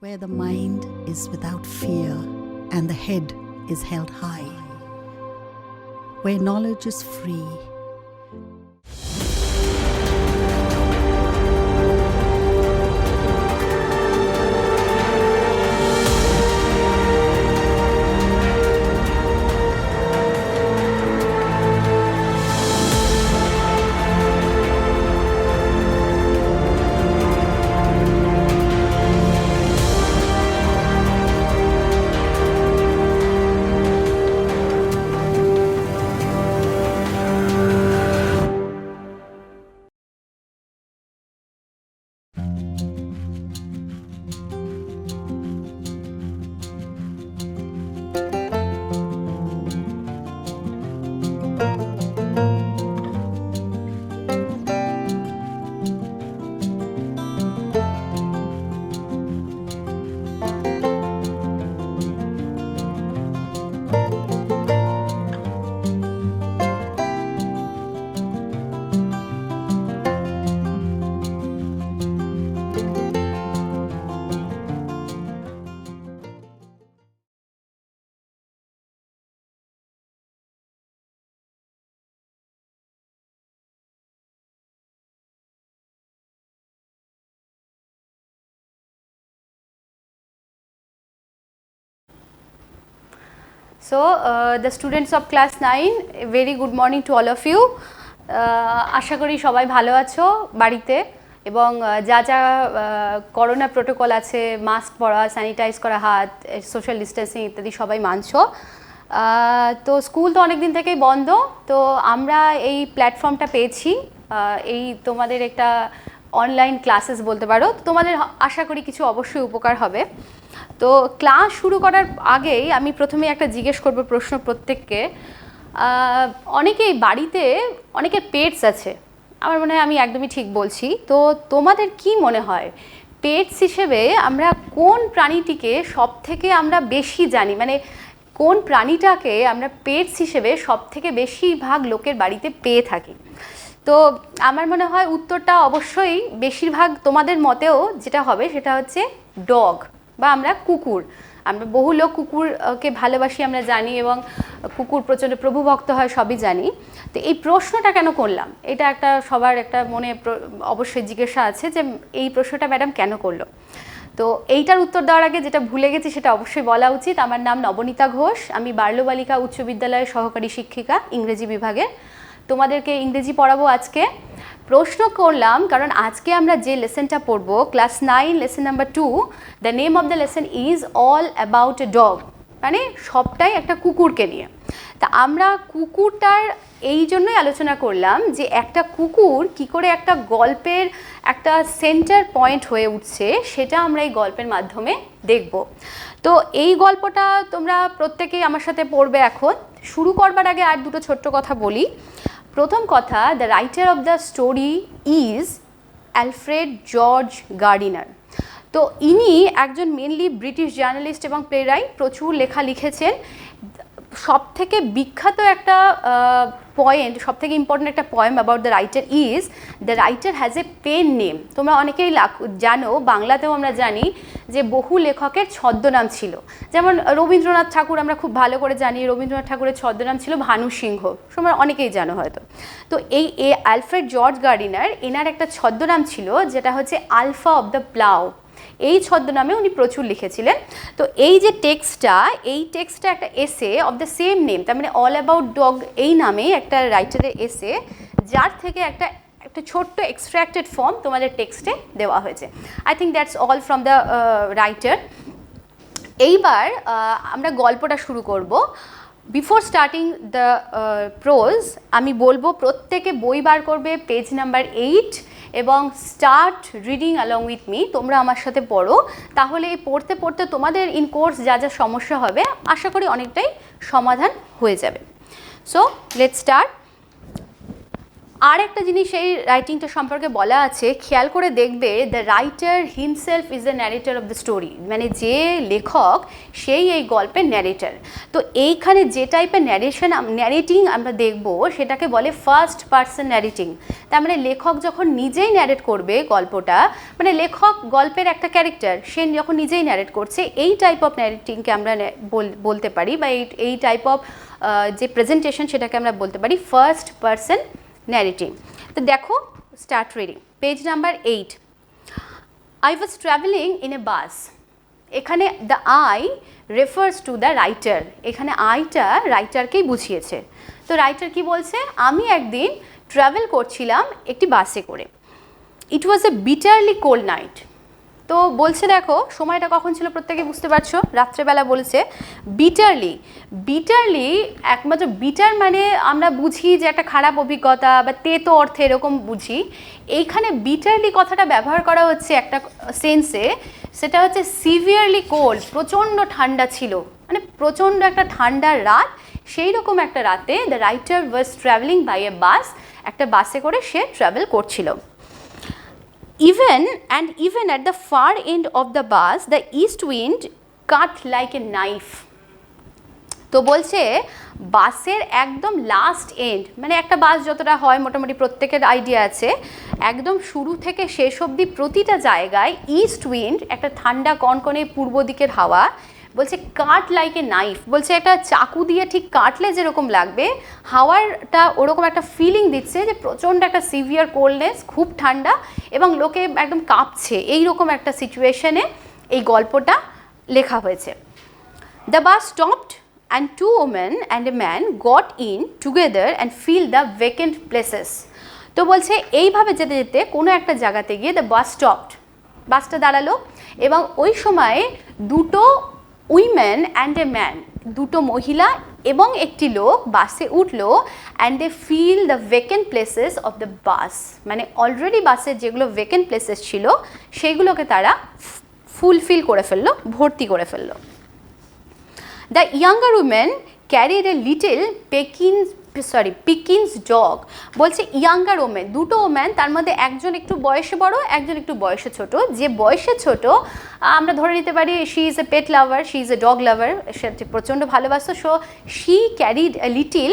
where the mind is without fear and the head is held high, where knowledge is free. So, the students of class 9, a very good morning to all of you. আশা করি সবাই ভালো আছো বাড়িতে এবং যা যা corona protocol আছে, mask পরা, স্যানিটাইজ করা হাত, সোশ্যাল ডিস্টেন্সিং ইত্যাদি সবাই মানছো। তো স্কুল তো অনেক দিন থেকেই বন্ধ, তো আমরা এই প্ল্যাটফর্মটা পেয়েছি, এই তোমাদের একটা অনলাইন ক্লাসেস বলতে পারো, তোমাদের আশা করি কিছু অবশ্যই উপকার হবে। তো ক্লাস শুরু করার আগেই আমি প্রথমে একটা জিজ্ঞেস করব প্রশ্ন প্রত্যেককে। অনেকেই বাড়িতে অনেকের পেটস আছে, আমার মনে হয় আমি একদমই ঠিক বলছি। তো তোমাদের কি মনে হয় পেটস হিসেবে আমরা কোন প্রাণীটিকে সব থেকে আমরা বেশি জানি, মানে কোন প্রাণীটাকে আমরা পেটস হিসেবে সব থেকে বেশিরভাগ লোকের বাড়িতে পেয়ে থাকি? তো আমার মনে হয় উত্তরটা অবশ্যই বেশিরভাগ তোমাদের মতেও যেটা হবে সেটা হচ্ছে ডগ বা আমরা কুকুর। আমরা বহু লোক কুকুরকে ভালোবাসি, আমরা জানি, এবং কুকুর প্রচণ্ড প্রভুভক্ত হয়, সবই জানি। তো এই প্রশ্নটা কেন করলাম, এটা একটা সবার একটা মনে অবশ্যই জিজ্ঞাসা আছে যে এই প্রশ্নটা ম্যাডাম কেন করলো। তো এইটার উত্তর দেওয়ার আগে যেটা ভুলে গেছি সেটা অবশ্যই বলা উচিত। আমার নাম নবনীতা ঘোষ, আমি বাল্য বালিকা উচ্চ বিদ্যালয়ের সহকারী শিক্ষিকা, ইংরেজি বিভাগে। তোমাদেরকে ইংরেজি পড়াবো আজকে। প্রশ্ন করলাম কারণ আজকে আমরা যে লেসনটা পড়বো, class 9 lesson number 2, the name of the lesson is all about a dog, মানে সবটাই একটা কুকুরকে নিয়ে। তা আমরা কুকুরটার এই জন্যই আলোচনা করলাম যে একটা কুকুর কি করে একটা গল্পের একটা সেন্টার পয়েন্ট হয়ে উঠছে, সেটা আমরা এই গল্পের মাধ্যমে দেখব। তো এই গল্পটা তোমরা প্রত্যেকেই আমার সাথে পড়বে। এখন শুরু করবার আগে আর দুটো ছোট্ট কথা বলি। প্রথম কথা, the writer of the story is Alfred George Gardiner. তো ইনি একজন মেনলি ব্রিটিশ জার্নালিস্ট এবং প্লেরাইট, প্রচুর লেখা লিখেছেন। সব থেকে বিখ্যাত একটা পয়েন্ট, সব থেকে ইম্পর্টেন্ট একটা poem about the writer is the writer has a pen name. তোমরা অনেকেই জানো, বাংলাতেও আমরা জানি যে বহু লেখকের ছদ্মনাম ছিল। যেমন রবীন্দ্রনাথ ঠাকুর আমরা খুব ভালো করে জানি, রবীন্দ্রনাথ ঠাকুরের ছদ্মনাম ছিল ভানু সিংহ, তোমরা অনেকেই জানো হয়তো। তো এই অ্যালফ্রেড জর্জ গার্ডিনার, এনার একটা ছদ্মনাম ছিল যেটা হচ্ছে আলফা অফ দ্য প্লাউ। এই ছদ্মনামে উনি প্রচুর লিখেছিলেন। তো এই যে টেক্সটটা একটা এসে অফ দ্য সেম নেম, তার মানে অল অ্যাবাউট ডগ এই নামে একটা রাইটারের এসে, যার থেকে একটা ছোট্ট এক্সট্র্যাক্টেড ফর্ম তোমাদের টেক্সটে দেওয়া হয়েছে। I think that's all from the writer. এইবার আমরা গল্পটা শুরু করব। বিফোর স্টার্টিং দ্য প্রোজ আমি বলবো প্রত্যেকে বই বার করবে, পেজ নাম্বার 8, এবং start reading along with me. তোমরা আমার সাথে পড়ো, তাহলে পড়তে পড়তে তোমাদের ইন কোর্স যা যা সমস্যা হবে আশা করি অনেকটাই সমাধান হয়ে যাবে। So let's start. আর একটা জিনিস এই রাইটিংটা সম্পর্কে বলা আছে, খেয়াল করে দেখবে, the writer himself is the narrator of the story, মানে যে লেখক সেই এই গল্পের ন্যারেটর। তো এইখানে যে টাইপের ন্যারেটিং আমরা দেখব সেটাকে বলে ফার্স্ট পারসন ন্যারেটিং। তার মানে লেখক যখন নিজেই ন্যারেট করবে গল্পটা, মানে লেখক গল্পের একটা ক্যারেক্টার, সে যখন নিজেই ন্যারেট করছে, এই টাইপ অফ ন্যারেটিংকে আমরা বলতে পারি, বা এই টাইপ অফ যে প্রেজেন্টেশন সেটাকে আমরা বলতে পারি ফার্স্ট পারসন ন্যারেটিং। তো দেখো, start reading, page number 8। I was traveling in a bus. এখানে the I refers to the writer, এখানে আইটা রাইটারকেই বুঝিয়েছে। তো রাইটার কি বলছে, আমি একদিন ট্রাভেল করছিলাম একটি বাসে করে। ইট ওয়াজ এ বিটারলি কোল্ড নাইট। তো বলছে, দেখো সময়টা কখন ছিল প্রত্যেকে বুঝতে পারছো, রাত্রেবেলা বলছে। বিটারলি একমাত্র বিটার মানে আমরা বুঝি যে একটা খারাপ অভিজ্ঞতা বা তেতো অর্থে এরকম বুঝি। এইখানে বিটারলি কথাটা ব্যবহার করা হচ্ছে একটা সেন্সে, সেটা হচ্ছে সিভিয়ারলি কোল্ড, প্রচণ্ড ঠান্ডা ছিল, মানে প্রচণ্ড একটা ঠান্ডার রাত। সেই রকম একটা রাতে the writer was travelling by a bus, একটা বাসে করে সে ট্রাভেল করছিল। Even at the far end of the bus, the east wind cut like a knife. তো বলছে বাসের একদম লাস্ট এন্ড, মানে একটা বাস যতটা হয় মোটামুটি প্রত্যেকের আইডিয়া আছে, একদম শুরু থেকে শেষ অবধি প্রতিটা জায়গায় ইস্ট উইন্ড, একটা ঠান্ডা কনকনে পূর্ব দিকের হাওয়া, বলছে কাট লাইক এ নাইফ, বলছে একটা চাকু দিয়ে ঠিক কাটলে যেরকম লাগবে, হাওয়াটা ওরকম একটা ফিলিং দিচ্ছে যে প্রচণ্ড একটা সিভিয়ার কোল্ডনেস, খুব ঠান্ডা এবং লোকে একদম কাঁপছে, এইরকম একটা সিচুয়েশনে এই গল্পটা লেখা হয়েছে। The bus stopped and two women and a man got in together and filled the vacant places. তো বলছে এইভাবে যেতে যেতে কোনো একটা জায়গাতে গিয়ে দ্য বাস স্টপড, বাসটা দাঁড়ালো এবং ওই সময় দুটো উইমেন অ্যান্ড এ ম্যান, দুটো মহিলা এবং একটি লোক বাসে উঠলো, and they fill the vacant places of the bus, মানে অলরেডি বাসের যেগুলো ভেকেন্ট প্লেসেস ছিল সেইগুলোকে তারা ফুলফিল করে ফেললো, ভর্তি করে ফেললো। The younger woman carried a little Peking's dog. বলছে ইয়াঙ্গার ওমেন, দুটো ওম্যান, তার মধ্যে একজন একটু বয়সে বড়, একজন একটু বয়সে ছোট। যে বয়সে ছোট আমরা ধরে নিতে পারি she is a pet lover, she is a dog lover, সে প্রচণ্ড ভালোবাসতো। So she carried a little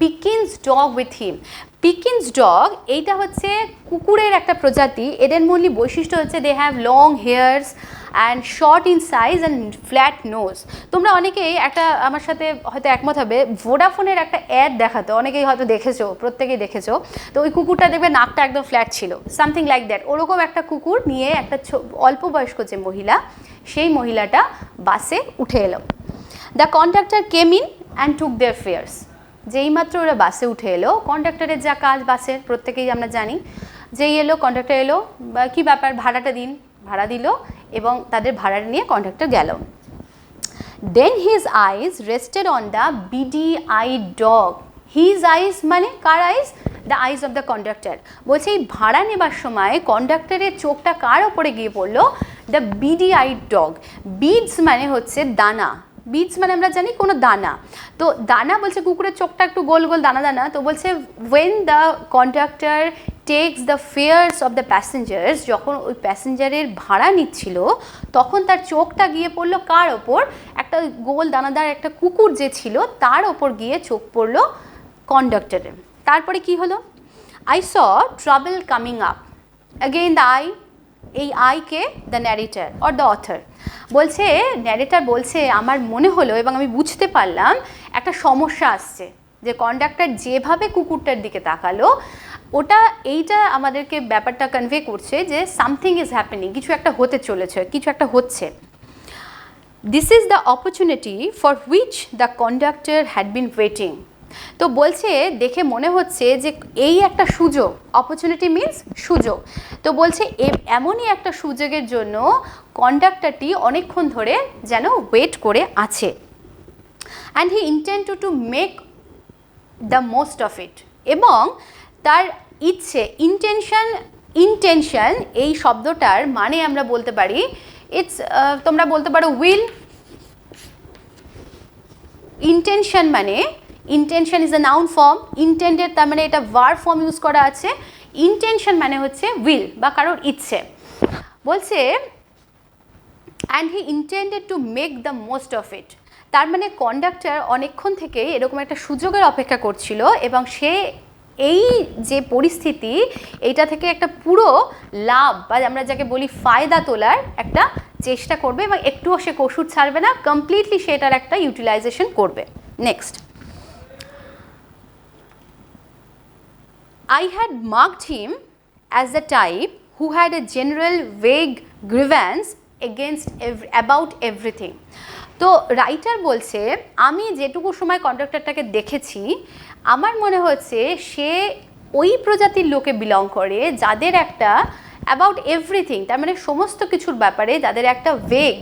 Pekingese dog with him. Pekingese dog এইটা হচ্ছে কুকুরের একটা প্রজাতি, এদের মূল্য বৈশিষ্ট্য হচ্ছে they have long hairs and short in size and flat nose. তোমরা অনেকেই একটা আমার সাথে হয়তো একমত হবে, ভোডাফোনের একটা অ্যাড দেখাতো, অনেকেই হয়তো দেখেছো, প্রত্যেকেই দেখেছো। তো ওই কুকুরটা দেখবে নাকটা একদম ফ্ল্যাট ছিল, সামথিং লাইক দ্যাট। ওরকম একটা কুকুর নিয়ে একটা অল্প বয়স্ক যে মহিলা, সেই মহিলাটা বাসে উঠে এলো। The conductor came in and took their fares. যেই মাত্র ওরা বাসে উঠে এলো, কন্ডাক্টরের যা কাজ বাসের প্রত্যেকেই আমরা জানি, যেই এলো কন্ডাক্টর এলো, বা কী ব্যাপার ভাড়াটা দিন, ভাড়া দিল এবং তাদের ভাড়া নিয়ে কন্ডাক্টর গেল। Then his eyes rested on the beady eye dog. His eyes মানে কার eyes? The eyes of the conductor. বলছে এই ভাড়া নেবার সময় কন্ডাক্টরের চোখটা কার ওপরে গিয়ে পড়লো? The beady eye dog. Beads মানে হচ্ছে দানা, বিডস মানে আমরা জানি কোনো দানা। তো দানা বলছে কুকুরের চোখটা একটু গোল গোল দানা দানা। তো বলছে when the conductor takes the fares of the passengers, যখন ওই প্যাসেঞ্জারের ভাড়া নিচ্ছিল তখন তার চোখটা গিয়ে পড়লো কার ওপর? একটা গোল দানাদার একটা কুকুর যে ছিল তার ওপর গিয়ে চোখ পড়লো কন্ডাক্টরের। তারপরে কি হলো? I saw trouble coming up. Again the I, এই আইকে the narrator or the author. বলছে ন্যারেটার বলছে আমার মনে হলো এবং আমি বুঝতে পারলাম একটা সমস্যা আসছে, যে কন্ডাক্টর যেভাবে কুকুরটার দিকে তাকালো ওটা এইটা আমাদেরকে ব্যাপারটা কনভে করছে যে সামথিং ইজ হ্যাপেনিং, কিছু একটা হতে চলেছে, কিছু একটা হচ্ছে। This is the opportunity for which the conductor had been waiting. তো বলছে দেখে মনে হচ্ছে যে এই একটা সুযোগ, অপরচুনিটি মিনস সুযোগ। তো বলছে এমনই একটা সুযোগের জন্য কন্ডাক্টরটি অনেকক্ষণ ধরে যেন ওয়েট করে আছে। And he intended to make the most of it. এবং তার ইচ্ছে, ইন্টেনশন এই শব্দটার মানে আমরা বলতে পারি ইটস, তোমরা বলতে পারো উইল। ইন্টেনশন মানে intention is a noun form, intended তার মানে এটা ভার্ব ফর্ম ইউজ করা আছে, ইন্টেনশন মানে হচ্ছে উইল বা কারোর ইচ্ছে। বলছে and he intended to make the most of it, তার মানে কন্ডাক্টর অনেকক্ষণ থেকেই এরকম একটা সুযোগের অপেক্ষা করছিল এবং সে এই যে পরিস্থিতি এইটা থেকে একটা পুরো লাভ বা আমরা যাকে বলি ফায়দা তোলার একটা চেষ্টা করবে এবং একটুও সে কসুর ছাড়বে না, কমপ্লিটলি সেটার একটা ইউটিলাইজেশন করবে। Next, I had marked him as the type who had a general vague grievance about everything. তো রাইটার বলছে আমি যেটুকু সময় কন্ডাক্টরটাকে দেখেছি আমার মনে হচ্ছে সে ওই প্রজাতির লোকে বিলং করে যাদের একটা অ্যাবাউট এভরিথিং তার মানে সমস্ত কিছুর ব্যাপারে যাদের একটা ভেগ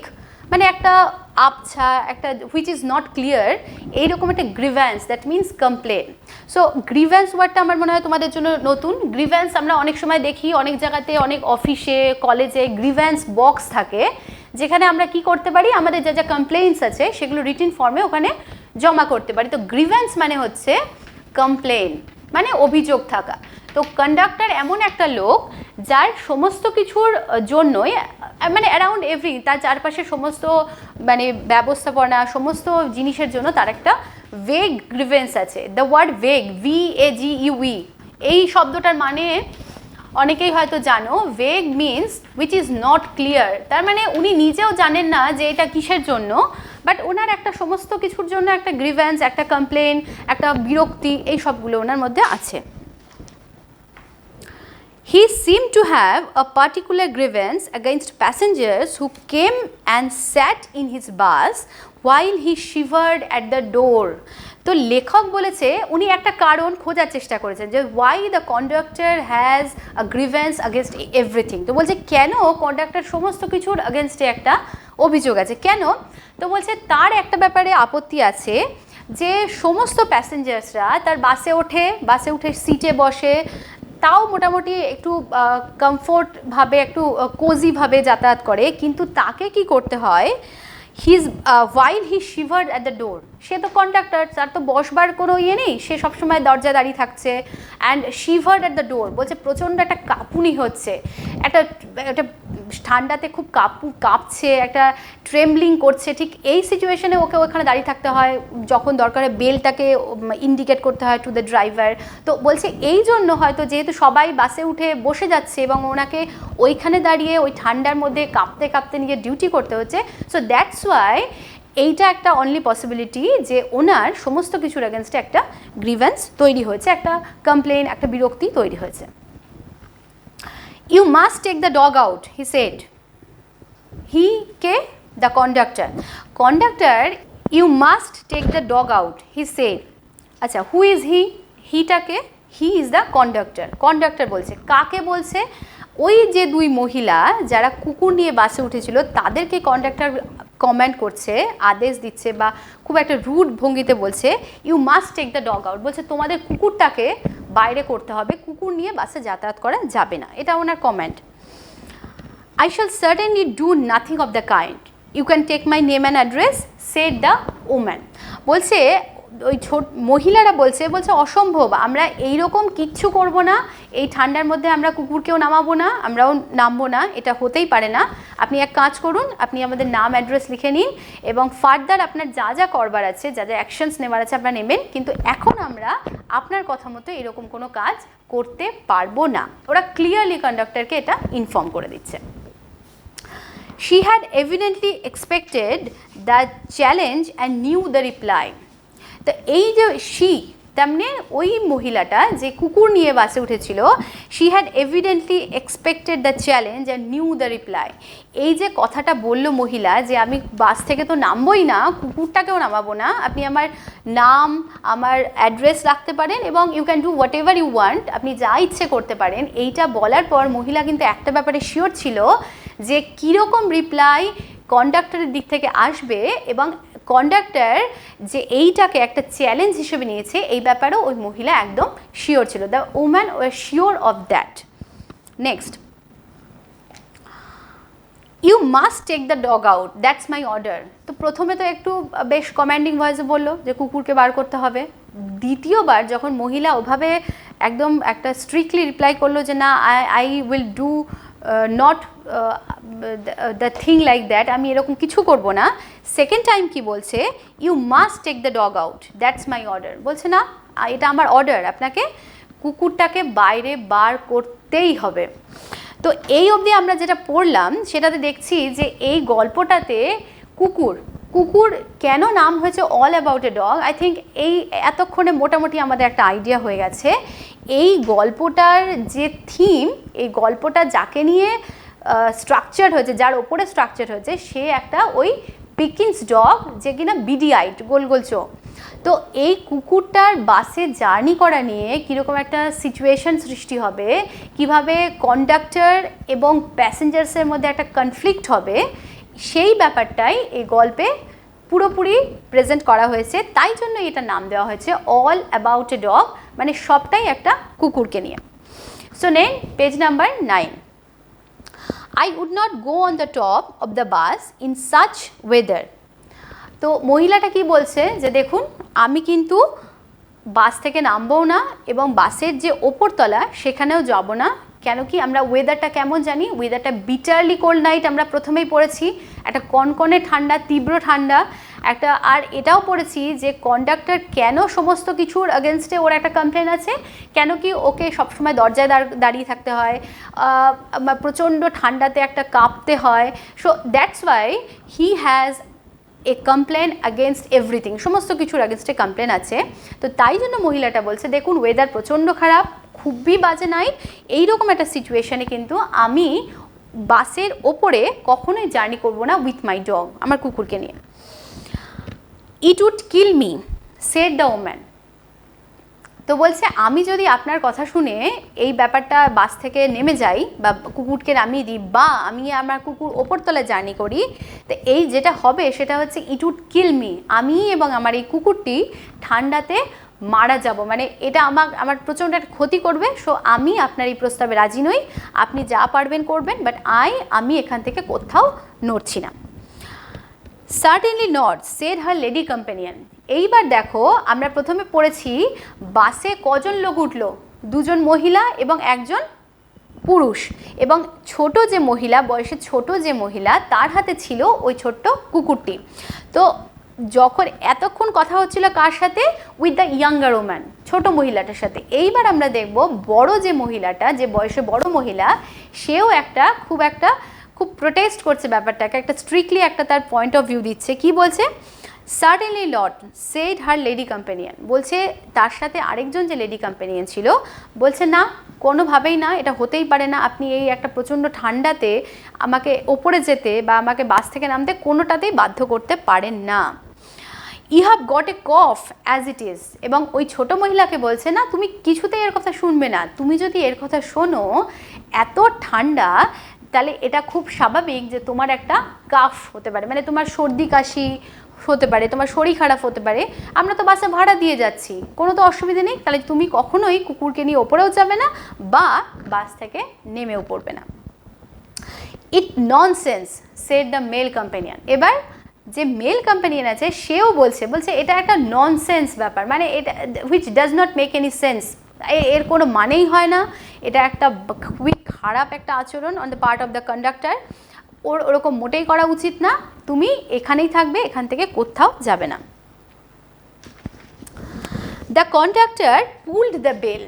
মানে একটা আবছা একটা হুইচ ইজ নট ক্লিয়ার, এইরকম একটা grievance, that means complain. So grievance ওয়ার্ডটা আমার মনে হয় তোমাদের জন্য নতুন। গ্রিভ্যান্স আমরা অনেক সময় দেখি অনেক জায়গাতে, অনেক অফিসে কলেজে গ্রিভ্যান্স বক্স থাকে যেখানে আমরা কি করতে পারি, আমাদের যা যা কমপ্লেইন্টস আছে সেগুলো রিটেন ফর্মে ওখানে জমা করতে পারি। তো গ্রিভ্যান্স মানে হচ্ছে কমপ্লেন, মানে অভিযোগ থাকা। তো কন্ডাক্টর এমন একটা লোক যার সমস্ত কিছুর জন্যই মানে অ্যারাউন্ড এভরি তার চারপাশে সমস্ত মানে ব্যবস্থাপনা সমস্ত জিনিসের জন্য তার একটা ভেগ গ্রিভেন্স আছে। দ্য ওয়ার্ড ভেগ, VAGUE, এই শব্দটার মানে অনেকেই হয়তো জানো। Vague means which is not clear, তার মানে উনি নিজেও জানেন না যে এটা কিসের জন্য, বাট ওনার একটা সমস্ত কিছুর জন্য একটা গ্রিভেন্স, একটা কমপ্লেন, একটা বিরক্তি, এই সবগুলো ওনার মধ্যে আছে। He seemed to have a particular grievance against passengers who came and sat in his bus while he shivered at the door. তো লেখক বলেছে উনি একটা কারণ খোঁজার চেষ্টা করেছেন যে why the conductor has a grievance against everything. তো বলছে কেন কন্ডাক্টর সমস্ত কিছুর against একটা অভিযোগ আছে, কেন? তো বলছে তার একটা ব্যাপারে আপত্তি আছে যে সমস্ত প্যাসেঞ্জার্সরা তার বাসে উঠে সিটে বসে, তাও মোটামুটি একটু কমফোর্টভাবে একটু কোজিভাবে যাতায়াত করে, কিন্তু তাকে কি করতে হয়, while he shivered at the door, সে তো কন্ডাক্টর, তার তো বসবার কোনো ইয়ে নেই, সে সবসময় দরজা দাঁড়িয়ে থাকছে। And shivered at the door বলছে প্রচণ্ড একটা কাঁপুনি হচ্ছে, একটা ঠান্ডাতে খুব কাঁপছে, একটা ট্রেমলিং করছে, ঠিক এই সিচুয়েশনে ওকে ওখানে দাঁড়িয়ে থাকতে হয়, যখন দরকারে বেলটাকে ইন্ডিকেট করতে হয় টু দ্য ড্রাইভার। তো বলছে এই জন্য হয়তো যেহেতু সবাই বাসে উঠে বসে যাচ্ছে এবং ওনাকে ওইখানে দাঁড়িয়ে ওই ঠান্ডার মধ্যে কাঁপতে কাঁপতে নিজের ডিউটি করতে হচ্ছে, সো দ্যাটস ওয়াই এইটা একটা অনলি পসিবিলিটি যে ওনার সমস্ত কিছুর এগেনস্টে একটা গ্রিভেন্স তৈরি হয়েছে, একটা কমপ্লেন, একটা বিরক্তি তৈরি হয়েছে। You must take the dog out, he said. He K? The conductor. Conductor, you must take the dog out, he said. আচ্ছা, who is he? He-টাকে? He is the conductor. Conductor বলছে, কাকে বলছে? ওই যে দুই মহিলা যারা কুকুর নিয়ে বাসে উঠেছিল তাদেরকে কন্ডাক্টর কমেন্ট করছে, আদেশ দিচ্ছে বা খুব একটা রুড ভঙ্গিতে বলছে you must take the dog out, বলছে তোমাদের কুকুরটাকে বাইরে করতে হবে, কুকুর নিয়ে বাসে যাতায়াত করা যাবে না, এটা ওনার comment. I shall certainly do nothing of the kind, you can take my name and address, said the woman. বলছে ওই মহিলারা বলছে অসম্ভব, আমরা এইরকম কিচ্ছু করব না, এই ঠান্ডার মধ্যে আমরা কুকুরকেও নামাবো না, আমরাও নামবো না, এটা হতেই পারে না। আপনি এক কাজ করুন, আপনি আমাদের নাম অ্যাড্রেস লিখে নিন এবং ফার্দার আপনার যা যা করবার আছে, যা যা অ্যাকশনস নেওয়ার আছে আপনারা নেবেন, কিন্তু এখন আমরা আপনার কথা মতো এরকম কোনো কাজ করতে পারবো না। ওরা ক্লিয়ারলি কন্ডাক্টরকে এটা ইনফর্ম করে দিচ্ছে। She had evidently expected the challenge and knew the reply. তো এই যে তেমনি ওই মহিলাটা যে কুকুর নিয়ে বাসে উঠেছিল, she had evidently expected the challenge and new the reply. এই যে কথাটা বললো মহিলা যে আমি বাস থেকে তো নামবই না, কুকুরটাকেও নামাবো না, আপনি আমার নাম আমার অ্যাড্রেস রাখতে পারেন এবং you can do whatever you want, আপনি যা ইচ্ছে করতে পারেন। এইটা বলার পর মহিলা কিন্তু একটা ব্যাপারে শিওর ছিল যে কীরকম রিপ্লাই কন্ডাক্টরের দিক থেকে আসবে এবং কন্ডাক্টর যে এইটাকে একটা চ্যালেঞ্জ হিসেবে নিয়েছে এই ব্যাপারেও ওই মহিলা একদম শিওর ছিল। The woman were sure of that. Next, you must take the dog out, that's my order. তো প্রথমে তো একটু বেশ কমান্ডিং ভয়েসে বললো যে কুকুরকে বার করতে হবে, দ্বিতীয়বার যখন মহিলা ওভাবে একদম একটা স্ট্রিক্টলি রিপ্লাই করলো যে না I will do not the thing like that, আমি এরকম কিছু করব না, সেকেন্ড টাইম কি বলছে, you must take the dog out, that's my order. বলছে না এটা আমার অর্ডার, আপনাকে কুকুরটাকে বাইরে বার করতেই হবে। তো এই অবধি আমরা যেটা পড়লাম সেটাতে দেখছি যে এই গল্পটাতে কুকুর কেন নাম হয়েছে all about a dog. I think এই এতক্ষণে মোটামুটি আমাদের একটা আইডিয়া হয়ে গেছে এই গল্পটার যে থিম, এই গল্পটা যাকে নিয়ে স্ট্রাকচার হয়েছে, যার ওপরে স্ট্রাকচার হয়েছে, সে একটা ওই পিকিন্স ডগ যে কিনা বিডি আইট, গোল গোল চোখ। তো এই কুকুরটার বাসে জার্নি করা নিয়ে কীরকম একটা সিচুয়েশন সৃষ্টি হবে, কিভাবে কন্ডাক্টর এবং প্যাসেঞ্জার্সের মধ্যে একটা কনফ্লিক্ট হবে, সেই ব্যাপারটাই এই গল্পে পুরোপুরি প্রেজেন্ট করা হয়েছে। তাই জন্য এটা নাম দেওয়া হয়েছে অল অ্যাবাউট এ ডগ, মানে সবটাই একটা কুকুরকে নিয়ে। সো নেন page number 9। I would not go on the top of the bus in such weather. তো মহিলাটা কি বলছে যে দেখুন আমি কিন্তু বাস থেকে নামবও না এবং বাসের যে ওপরতলা সেখানেও যাব না। কেন কি আমরা ওয়েদারটা কেমন জানি, ওয়েদারটা বিটারলি কোল্ড নাইট আমরা প্রথমেই পড়েছি, একটা কনকনে ঠান্ডা, তীব্র ঠান্ডা একটা। আর এটাও পড়েছি যে কন্ডাক্টর কেন সমস্ত কিছুর এগেনস্টে ওর একটা কমপ্লেন আছে, কেন কি ওকে সবসময় দরজায় দাঁড়িয়ে থাকতে হয়, প্রচণ্ড ঠান্ডাতে একটা কাঁপতে হয়। So that's why he has a complain against everything, সমস্ত কিছুর অ্যাগেনস্টে কমপ্লেন আছে। তো তাই জন্য মহিলাটা বলছে দেখুন ওয়েদার প্রচণ্ড খারাপ, খুবই বাজে নাইট, এইরকম একটা সিচুয়েশানে কিন্তু আমি বাসের ওপরে কখনোই জার্নি করবো না উইথ মাই ডগ, আমার কুকুরকে নিয়ে। It would kill me said the woman. তো বলছে আমি যদি আপনার কথা শুনে এই ব্যাপারটা বাস থেকে নেমে যাই বা কুকুরকে নামিয়ে দিই বা আমি আমার কুকুর ওপরতলায় জার্নি করি, তো এই যেটা হবে সেটা হচ্ছে ইট উড কিল মি, আমি এবং আমার এই কুকুরটি ঠান্ডাতে মারা যাব, মানে এটা আমার প্রচণ্ড একটা ক্ষতি করবে। সো আমি আপনার এই প্রস্তাবে রাজি নই, আপনি যা পারবেন করবেন, বাট আমি এখান থেকে কোথাও নড়ছি না। Certainly not shed her lady companion. এইবার দেখো আমরা প্রথমে পড়েছি বাসে কজন লোক উঠলো, দুজন মহিলা এবং একজন পুরুষ, এবং ছোট যে মহিলা, বয়সে ছোট যে মহিলা, তার হাতে ছিল ওই ছোট্ট কুকুরটি। তো যখন এতক্ষণ কথা হচ্ছিল কার সাথে, উইথ দ্য ইয়াঙ্গার ওম্যান, ছোট মহিলাটার সাথে। এইবার আমরা দেখব বড় যে মহিলাটা, যে বয়সে বড় মহিলা, সেও খুব প্রোটেস্ট করছে ব্যাপারটাকে, একটা স্ট্রিক্টলি একটা তার পয়েন্ট অফ ভিউ দিচ্ছে। কি বলছে, certainly not shed her lady companion. বলছে তার সাথে আরেকজন যে লেডি কম্প্যানিয়ন ছিল, বলছে না কোনোভাবেই না, এটা হতেই পারে না, আপনি এই একটা প্রচণ্ড ঠান্ডাতে আমাকে ওপরে যেতে বা আমাকে বাস থেকে নামতে কোনোটাতেই বাধ্য করতে পারেন না। You have got a cough as it is. এবং ওই ছোট মহিলাকে বলছে না তুমি কিছুতেই এর কথা শুনবে না, তুমি যদি এর কথা শোনো, এত ঠান্ডা, তাহলে এটা খুব স্বাভাবিক যে তোমার একটা কাফ হতে পারে, মানে তোমার সর্দি কাশি হতে পারে, তোমার শরীর খারাপ হতে পারে, আমরা তো বাসে ভাড়া দিয়ে যাচ্ছি, কোনো তো অসুবিধা নেই, তাহলে তুমি কখনোই কুকুরকে নিয়ে ওপরেও যাবে না বা বাস থেকে নেমেও পড়বে না। It nonsense said the male companion. এবার যে মেল কম্প্যানিয়ন আছে সেও বলছে এটা একটা ননসেন্স ব্যাপার, মানে এটা which does not make any sense, এর কোনো মানেই হয় না, এটা একটা খুবই খারাপ একটা আচরণ on the part of the conductor, ওরকম মোটেই করা উচিত না, তুমি এখানেই থাকবে, এখান থেকে কোথাও যাবে না। The conductor pulled the bell.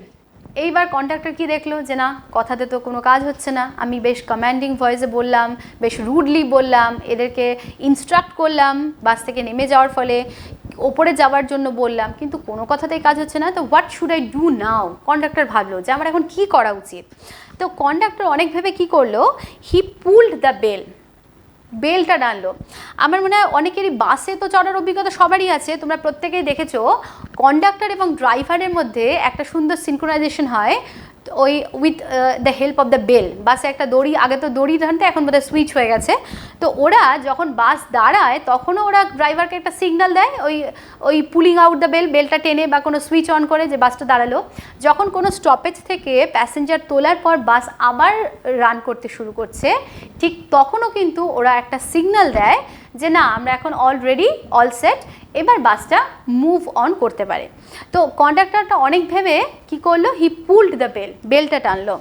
এইবার কন্ডাক্টর কি দেখলো যে না কথাতে তো কোনো কাজ হচ্ছে না, আমি বেশ কমান্ডিং ভয়েসে বললাম, বেশ রুডলি বললাম, এদেরকে ইনস্ট্রাক্ট করলাম বাস থেকে নেমে যাওয়ার ফলে, ওপরে যাওয়ার জন্য বললাম, কিন্তু কোনো কথাতেই কাজ হচ্ছে না। তো what should I do now, conductor ভাবলো যে আমার এখন কী করা উচিত। তো কন্ডাক্টর অনেক ভেবে কী করলো, হি পুলড দ্য বেল, বেলটা টানলো। আমার মনে হয় অনেকেরই বাসে তো চড়ার অভিজ্ঞতা সবারই আছে, তোমরা প্রত্যেকেই দেখেছো কন্ডাক্টর এবং ড্রাইভারের মধ্যে একটা সুন্দর সিনক্রোনাইজেশন হয় ওই with the help of the bell. বাসে একটা দড়ি, আগে তো দড়ি টানতে, এখন বোধহয় সুইচ হয়ে গেছে। তো ওরা যখন বাস দাঁড়ায় তখনও ওরা ড্রাইভারকে একটা সিগন্যাল দেয়, ওই পুলিং আউট দ্য বেল, বেলটা টেনে বা কোনো সুইচ অন করে যে বাসটা দাঁড়ালো। যখন কোনো স্টপেজ থেকে প্যাসেঞ্জার তোলার পর বাস আবার রান করতে শুরু করছে, ঠিক তখনও কিন্তু ওরা একটা সিগন্যাল দেয় যে না আমরা এখন অলরেডি অল সেট, এবার বাসটা মুভ অন করতে পারে। তো কন্ডাক্টরটা অনেক ভেবে কী করলো, হি পুলড দ্য বেলটা টানলো,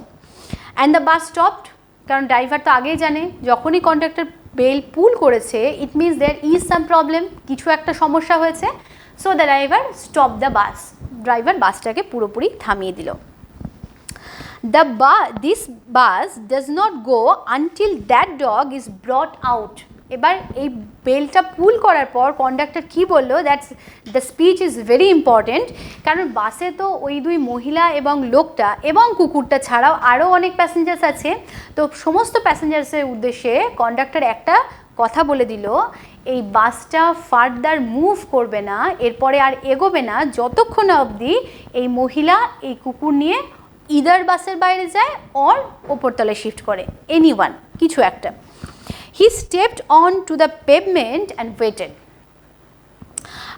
অ্যান্ড দ্য বাস স্টপড। কারণ ড্রাইভার তো আগেই জানে যখনই কন্ডাক্টর বেল পুল করেছে it means there is some problem, কিছু একটা সমস্যা হয়েছে। So the driver stop the bus, driver বাসটাকে পুরোপুরি থামিয়ে দিল। This bus does not go until that dog is brought out. এবার এই বেলটা পুল করার পর কন্ডাক্টর কি বললো, that's the speech is very important, কারণ বাসে তো ওই দুই মহিলা এবং লোকটা এবং কুকুরটা ছাড়াও আরও অনেক প্যাসেঞ্জার্স আছে। তো সমস্ত প্যাসেঞ্জার্সের উদ্দেশ্যে কন্ডাক্টর একটা কথা বলে দিল, এই বাসটা ফার্দার মুভ করবে না, এরপরে আর এগোবে না যতক্ষণ অবধি এই মহিলা এই কুকুর নিয়ে ইদার বাসের বাইরে যায় অর ওপরতলায় শিফট করে, এনিওয়ান কিছু একটা। He stepped on to the pavement and waited.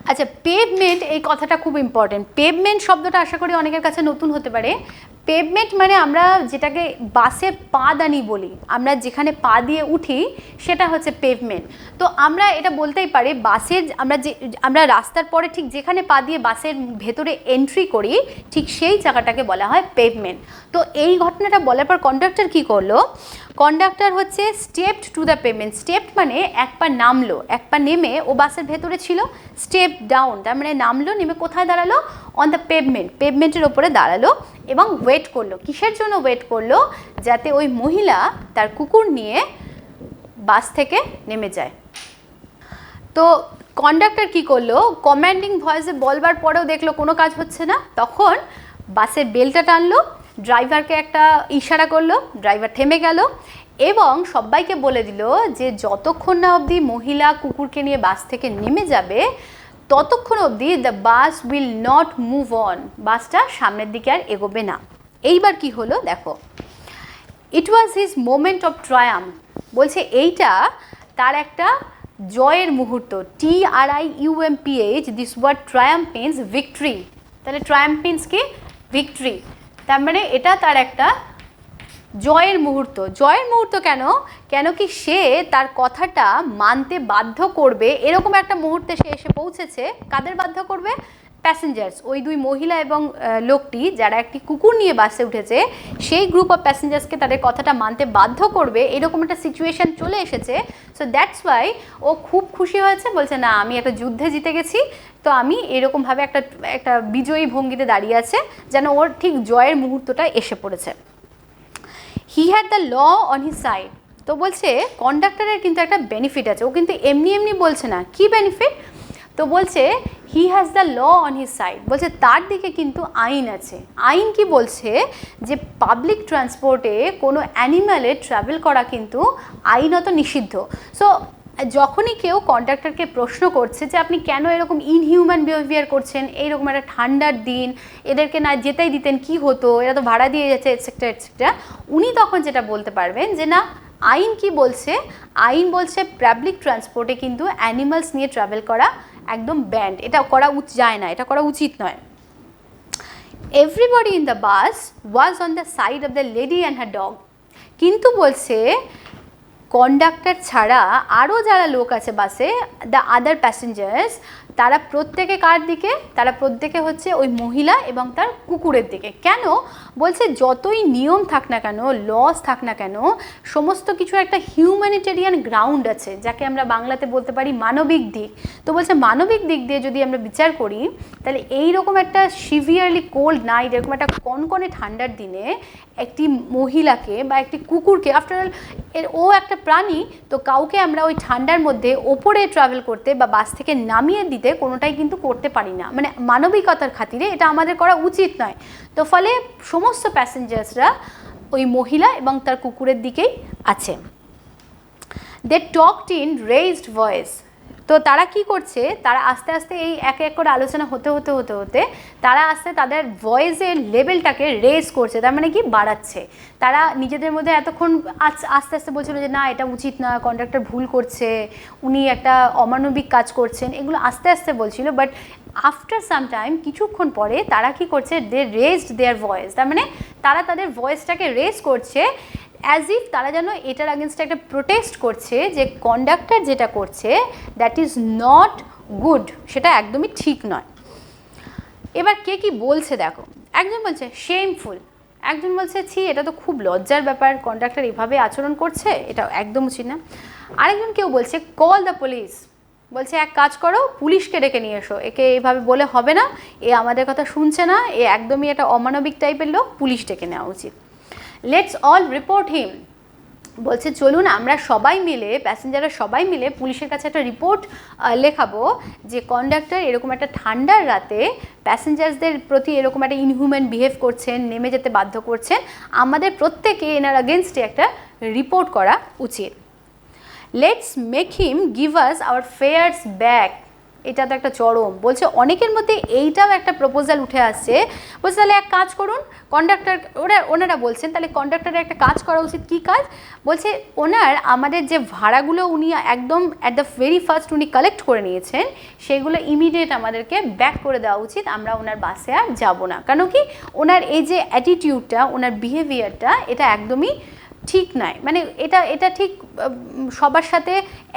আচ্ছা, পেভমেন্ট এই কথাটা খুব ইম্পর্টেন্ট। পেভমেন্ট শব্দটা আশা করি অনেকের কাছে নতুন হতে পারে। পেভমেন্ট মানে আমরা যেটাকে বাসের পাদানি বলি, আমরা যেখানে পা দিয়ে উঠি সেটা হচ্ছে পেভমেন্ট। তো আমরা এটা বলতেই পারি বাসের আমরা রাস্তার পরে ঠিক যেখানে পা দিয়ে বাসের ভেতরে এন্ট্রি করি ঠিক সেই জায়গাটাকে বলা হয় পেভমেন্ট। তো এই ঘটনাটা বলার পর কন্ডাক্টর কী করলো, কন্ডাক্টর হচ্ছে stepped two the pavement. Stepped মানে এক পা নামলো, এক পা নেমে ও বাসের ভেতরে ছিল, স্টেপ ডাউন তার মানে নামলো, নেমে কোথায় দাঁড়ালো, অন দ্য পেভমেন্ট, পেভমেন্টের ওপরে দাঁড়ালো এবং ওয়েট করলো। কিসের জন্য ওয়েট করলো, যাতে ওই মহিলা তার কুকুর নিয়ে বাস থেকে নেমে যায়। তো কন্ডাক্টর কি করলো, কমান্ডিং ভয়েসে বলবার পরেও দেখলো কোনো কাজ হচ্ছে না, তখন বাসের বেলটা টানলো, ড্রাইভারকে একটা ইশারা করলো, ড্রাইভার থেমে গেল এবং সবাইকে বলে দিল যে যতক্ষণ না অবধি মহিলা কুকুরকে নিয়ে বাস থেকে নেমে যাবে ততক্ষণ অবধি the bus will not move on, বাসটা সামনের দিকে আর এগোবে না। এইবার কি হলো দেখো, it was his moment of triumph. বলছে এইটা তার একটা জয়ের মুহূর্ত। TRIUMPH, this word triumph means victory. তাহলে ট্রায়াম্ফ মিন্স কি, ভিক্টরি। তার মানে এটা তার একটা জয়ের মুহূর্ত। জয়ের মুহূর্ত কেন, কেন কি সে তার কথাটা মানতে বাধ্য করবে এরকম একটা মুহূর্তে সে এসে পৌঁছেছে। কাদের বাধ্য করবে, প্যাসেঞ্জার্স, ওই দুই মহিলা এবং লোকটি যারা একটি কুকুর নিয়ে বাসে উঠেছে সেই গ্রুপ অফ প্যাসেঞ্জার্সকে তাদের কথাটা মানতে বাধ্য করবে এরকম একটা সিচুয়েশান চলে এসেছে। সো দ্যাটস ওয়াই ও খুব খুশি হয়েছে, বলছে না আমি একটা যুদ্ধে জিতে গেছি, তো আমি এরকমভাবে একটা বিজয়ী ভঙ্গিতে দাঁড়িয়ে আছে, যেন ওর ঠিক জয়ের মুহূর্তটা এসে পড়েছে। He had the law on his side. তো বলছে কন্ডাক্টরের কিন্তু একটা বেনিফিট আছে, ও কিন্তু এমনি এমনি বলছে না। কি বেনিফিট, তো বলছে he has the law on his side, বলছে তার দিকে কিন্তু আইন আছে। আইন কি বলছে, যে পাবলিক ট্রান্সপোর্টে কোনো অ্যানিম্যালের ট্রাভেল করা কিন্তু আইনত নিষিদ্ধ। সো যখনই কেউ কন্ডাক্টরকে প্রশ্ন করছে যে আপনি কেন এরকম ইনহিউম্যান বিহেভিয়ার করছেন, এইরকম একটা ঠান্ডার দিন এদেরকে না যেতেই দিতেন কি হতো, এরা তো ভাড়া দিয়ে যাচ্ছে এটসেট্রা এটসেট্রা, উনি তখন যেটা বলতে পারবেন যে না আইন কি বলছে, আইন বলছে পাবলিক ট্রান্সপোর্টে কিন্তু অ্যানিমালস নিয়ে ট্রাভেল করা একদম ব্যান্ড, এটা করা যায় না, এটা করা উচিত নয়। Everybody in the bus was on the side of the lady and her dog. কিন্তু বলছে কন্ডাক্টর ছাড়া আরও যারা লোক আছে বাসে, দ্য আদার প্যাসেঞ্জার্স, তারা প্রত্যেকে কার দিকে, তারা প্রত্যেকে হচ্ছে ওই মহিলা এবং তার কুকুরের দিকে। কেন, বলছে যতই নিয়ম থাক না কেন, লস থাক না কেন, সমস্ত কিছু একটা হিউম্যানিটেরিয়ান গ্রাউন্ড আছে, যাকে আমরা বাংলাতে বলতে পারি মানবিক দিক। তো বলছে মানবিক দিক দিয়ে যদি আমরা বিচার করি তাহলে এইরকম একটা সিভিয়ারলি কোল্ড নাইট, এরকম একটা কনকনে ঠান্ডার দিনে একটি মহিলাকে বা একটি কুকুরকে, আফটারঅল ও একটা প্রাণী, তো কাউকে আমরা ওই ঠান্ডার মধ্যে ওপরে ট্রাভেল করতে বা বাস থেকে নামিয়ে দিতে কোনোটাই কিন্তু করতে পারি না, মানে মানবিকতার খাতিরে এটা আমাদের করা উচিত নয়। তো ফলে সমস্ত প্যাসেঞ্জার্সরা ওই মহিলা এবং তার কুকুরের দিকেই আছে। দে টকড ইন রেইজড ভয়েস। তো তারা কি করছে, তারা আস্তে আস্তে এই এক এক করে আলোচনা হতে হতে হতে হতে তারা আস্তে তাদের ভয়েসের লেভেলটাকে রেজ করছে, তার মানে কি বাড়াচ্ছে। তারা নিজেদের মধ্যে এতক্ষণ আস্তে আস্তে বলছিল যে না এটা উচিত না, কন্ডাক্টর ভুল করছে, উনি একটা অমানবিক কাজ করছেন, এগুলো আস্তে আস্তে বলছিল। বাট আফটার সাম টাইম, কিছুক্ষণ পরে তারা কি করছে, দে রেজড দেয়ার ভয়েস, তার মানে তারা তাদের ভয়েসটাকে রেজ করছে অ্যাজ ইফ তারা যেন এটার আগেনস্টে একটা প্রোটেস্ট করছে যে কন্ডাক্টর যেটা করছে দ্যাট ইজ নট গুড, সেটা একদমই ঠিক নয়। এবার কে কি বলছে দেখো, একজন বলছে শেমফুল, একজন বলছে ছি এটা তো খুব লজ্জার ব্যাপার, কন্ডাক্টর এভাবে আচরণ করছে, এটা একদম উচিত না। আরেকজন কেউ বলছে কল দ্য পুলিশ, বলছে এক কাজ করো পুলিশকে ডেকে নিয়ে এসো, একে এইভাবে বলে হবে না, এ আমাদের কথা শুনছে না, এ একদমই একটা অমানবিক টাইপের লোক, পুলিশ ডেকে নেওয়া উচিত। লেটস অল রিপোর্ট হিম, বলছে চলুন আমরা সবাই মিলে, প্যাসেঞ্জাররা সবাই মিলে পুলিশের কাছে একটা রিপোর্ট লেখাবো যে কন্ডাক্টর এরকম একটা ঠান্ডার রাতে প্যাসেঞ্জারসদের প্রতি এরকম একটা ইনহিউম্যান বিহেভ করছেন, নেমে যেতে বাধ্য করছেন, আমাদের প্রত্যেকে এনার আগেনস্টে একটা রিপোর্ট করা উচিত। Let's make him give us our fairs back, এটা তো একটা চরম। বলছে অনেকের মধ্যে এইটাও একটা প্রপোজাল উঠে আসছে, বলছে তাহলে এক কাজ করুন কন্ডাক্টর, ওনারা বলছেন তাহলে কন্ডাক্টরের একটা কাজ করা উচিত। কী কাজ? বলছে ওনার আমাদের যে ভাড়াগুলো উনি একদম অ্যাট দ্য ভেরি ফার্স্ট উনি কালেক্ট করে নিয়েছেন, সেগুলো ইমিডিয়েট আমাদেরকে ব্যাক করে দেওয়া উচিত, আমরা ওনার বাসে আর যাব না। কারণ কি ওনার এই যে অ্যাটিটিউডটা, ওনার বিহেভিয়ারটা, এটা একদমই ঠিক নয়। মানে এটা ঠিক সবার সাথে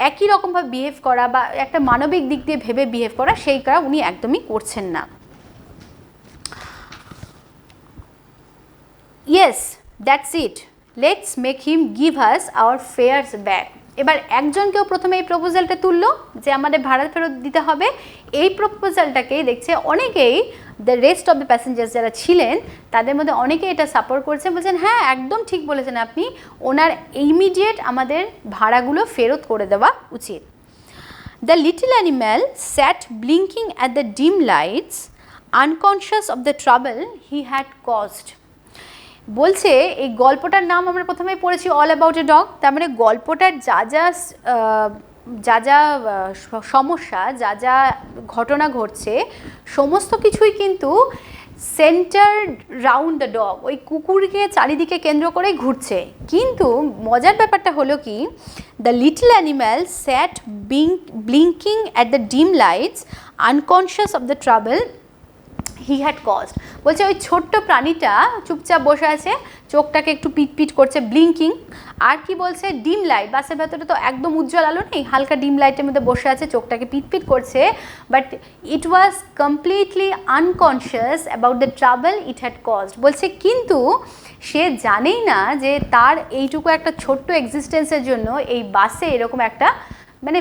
একই রকমভাবে বিহেভ করা বা একটা মানবিক দিক দিয়ে ভেবে বিহেভ করা, সেইটা উনি একদমই করছেন না। Yes that's it, let's make him give us our fairs back. এবার একজনকেও প্রথমে এই প্রপোজালটা তুললো যে আমাদের ভাড়া ফেরত দিতে হবে, এই প্রপোজালটাকেই দেখছে অনেকেই, the rest of the passengers যারা ছিলেন তাদের মধ্যে অনেকেই এটা সাপোর্ট করছে, বলছেন হ্যাঁ একদম ঠিক বলেছেন আপনি, ওনার ইমিডিয়েট আমাদের ভাড়াগুলো ফেরত করে দেওয়া উচিত। The little animal sat blinking at the dim lights unconscious of the trouble he had caused. বলছে এই গল্পটার নাম আমরা প্রথমে পড়েছি অল অ্যাবাউট এ ডগ, তার মানে গল্পটার যা যা সমস্যা, যা যা ঘটনা ঘটছে সমস্ত কিছুই কিন্তু সেন্টার রাউন্ড দ্য ডগ, ওই কুকুরকে চারিদিকে কেন্দ্র করে ঘুরছে। কিন্তু মজার ব্যাপারটা হলো কি, the little animal sat blinking at the dim lights unconscious of the trouble he had caused. বলছে ওই ছোট্ট প্রাণীটা চুপচাপ বসে আছে, চোখটাকে একটু পিটপিট করছে, ব্লিঙ্কিং। আর কি বলছে, ডিম লাইট, বাসের ভেতরে তো একদম উজ্জ্বল আলো নেই, হালকা ডিম লাইটের মধ্যে বসে আছে, চোখটাকে পিটপিট করছে, but it was completely unconscious about the trouble it had caused. বলছে কিন্তু সে জানেই না যে তার এইটুকু একটা ছোট্ট এক্সিস্টেন্সের জন্য এই বাসে এরকম একটা মানে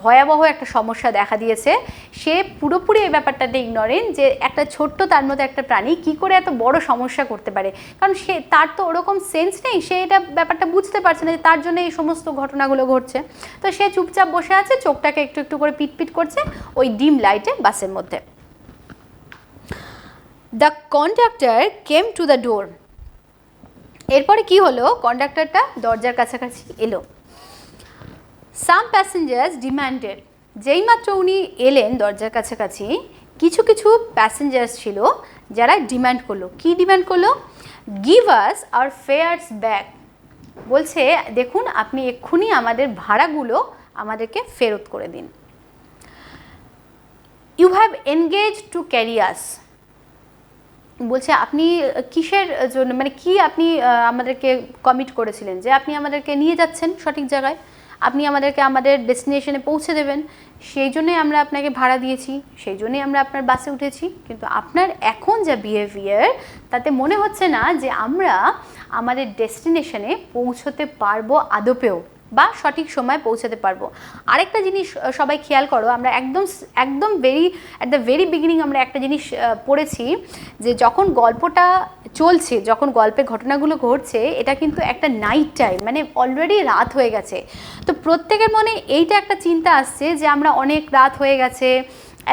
ভয়াবহ একটা সমস্যা দেখা দিয়েছে। সে পুরোপুরি এই ব্যাপারটাতে ইগনোরেন্ট যে একটা ছোট্ট তার মধ্যে একটা প্রাণী কী করে এত বড় সমস্যা করতে পারে, কারণ সে তার তো ওরকম সেন্স নেই, সে এটা ব্যাপারটা বুঝতে পারছে না যে তার জন্য এই সমস্ত ঘটনাগুলো ঘটছে। তো সে চুপচাপ বসে আছে, চোখটাকে একটু একটু করে পিটপিট করছে ওই ডিম লাইটে বাসের মধ্যে। The conductor came to the door, এরপরে কি হলো, কন্ডাক্টরটা দরজার কাছাকাছি এলো। সাম প্যাসেঞ্জার্স ডিম্যান্ডেড, যেই মাত্র উনি এলেন দরজার কাছাকাছি, কিছু কিছু প্যাসেঞ্জার্স ছিল যারা ডিম্যান্ড করলো। কি ডিম্যান্ড করলো? Give us our fairs back. বলছে দেখুন আপনি এক্ষুনি আমাদের ভাড়াগুলো আমাদেরকে ফেরত করে দিন। You have engage to carry us, বলছে আপনি কিসের জন্য, মানে কি আপনি আমাদেরকে কমিট করেছিলেন যে আপনি আমাদেরকে নিয়ে যাচ্ছেন সঠিক জায়গায়, আপনি আমাদেরকে আমাদের ডেস্টিনেশনে পৌঁছে দেবেন, সেই জন্যই আমরা আপনাকে ভাড়া দিয়েছি, সেই জন্যই আমরা আপনার বাসে উঠেছি, কিন্তু আপনার এখন যা বিহেভিয়ার তাতে মনে হচ্ছে না যে আমরা আমাদের ডেস্টিনেশনে পৌঁছতে পারবো আদপেও, বা সঠিক সময় পৌঁছাতে পারবো। আরেকটা জিনিস সবাই খেয়াল করো, আমরা একদম অ্যাট দ্য ভেরি বিগিনিং আমরা একটা জিনিস পড়েছি যে যখন গল্পটা চলছে, যখন গল্পের ঘটনাগুলো ঘটছে, এটা কিন্তু একটা নাইট টাইম, মানে অলরেডি রাত হয়ে গেছে। তো প্রত্যেকের মনে এইটা একটা চিন্তা আসছে যে আমরা অনেক রাত হয়ে গেছে,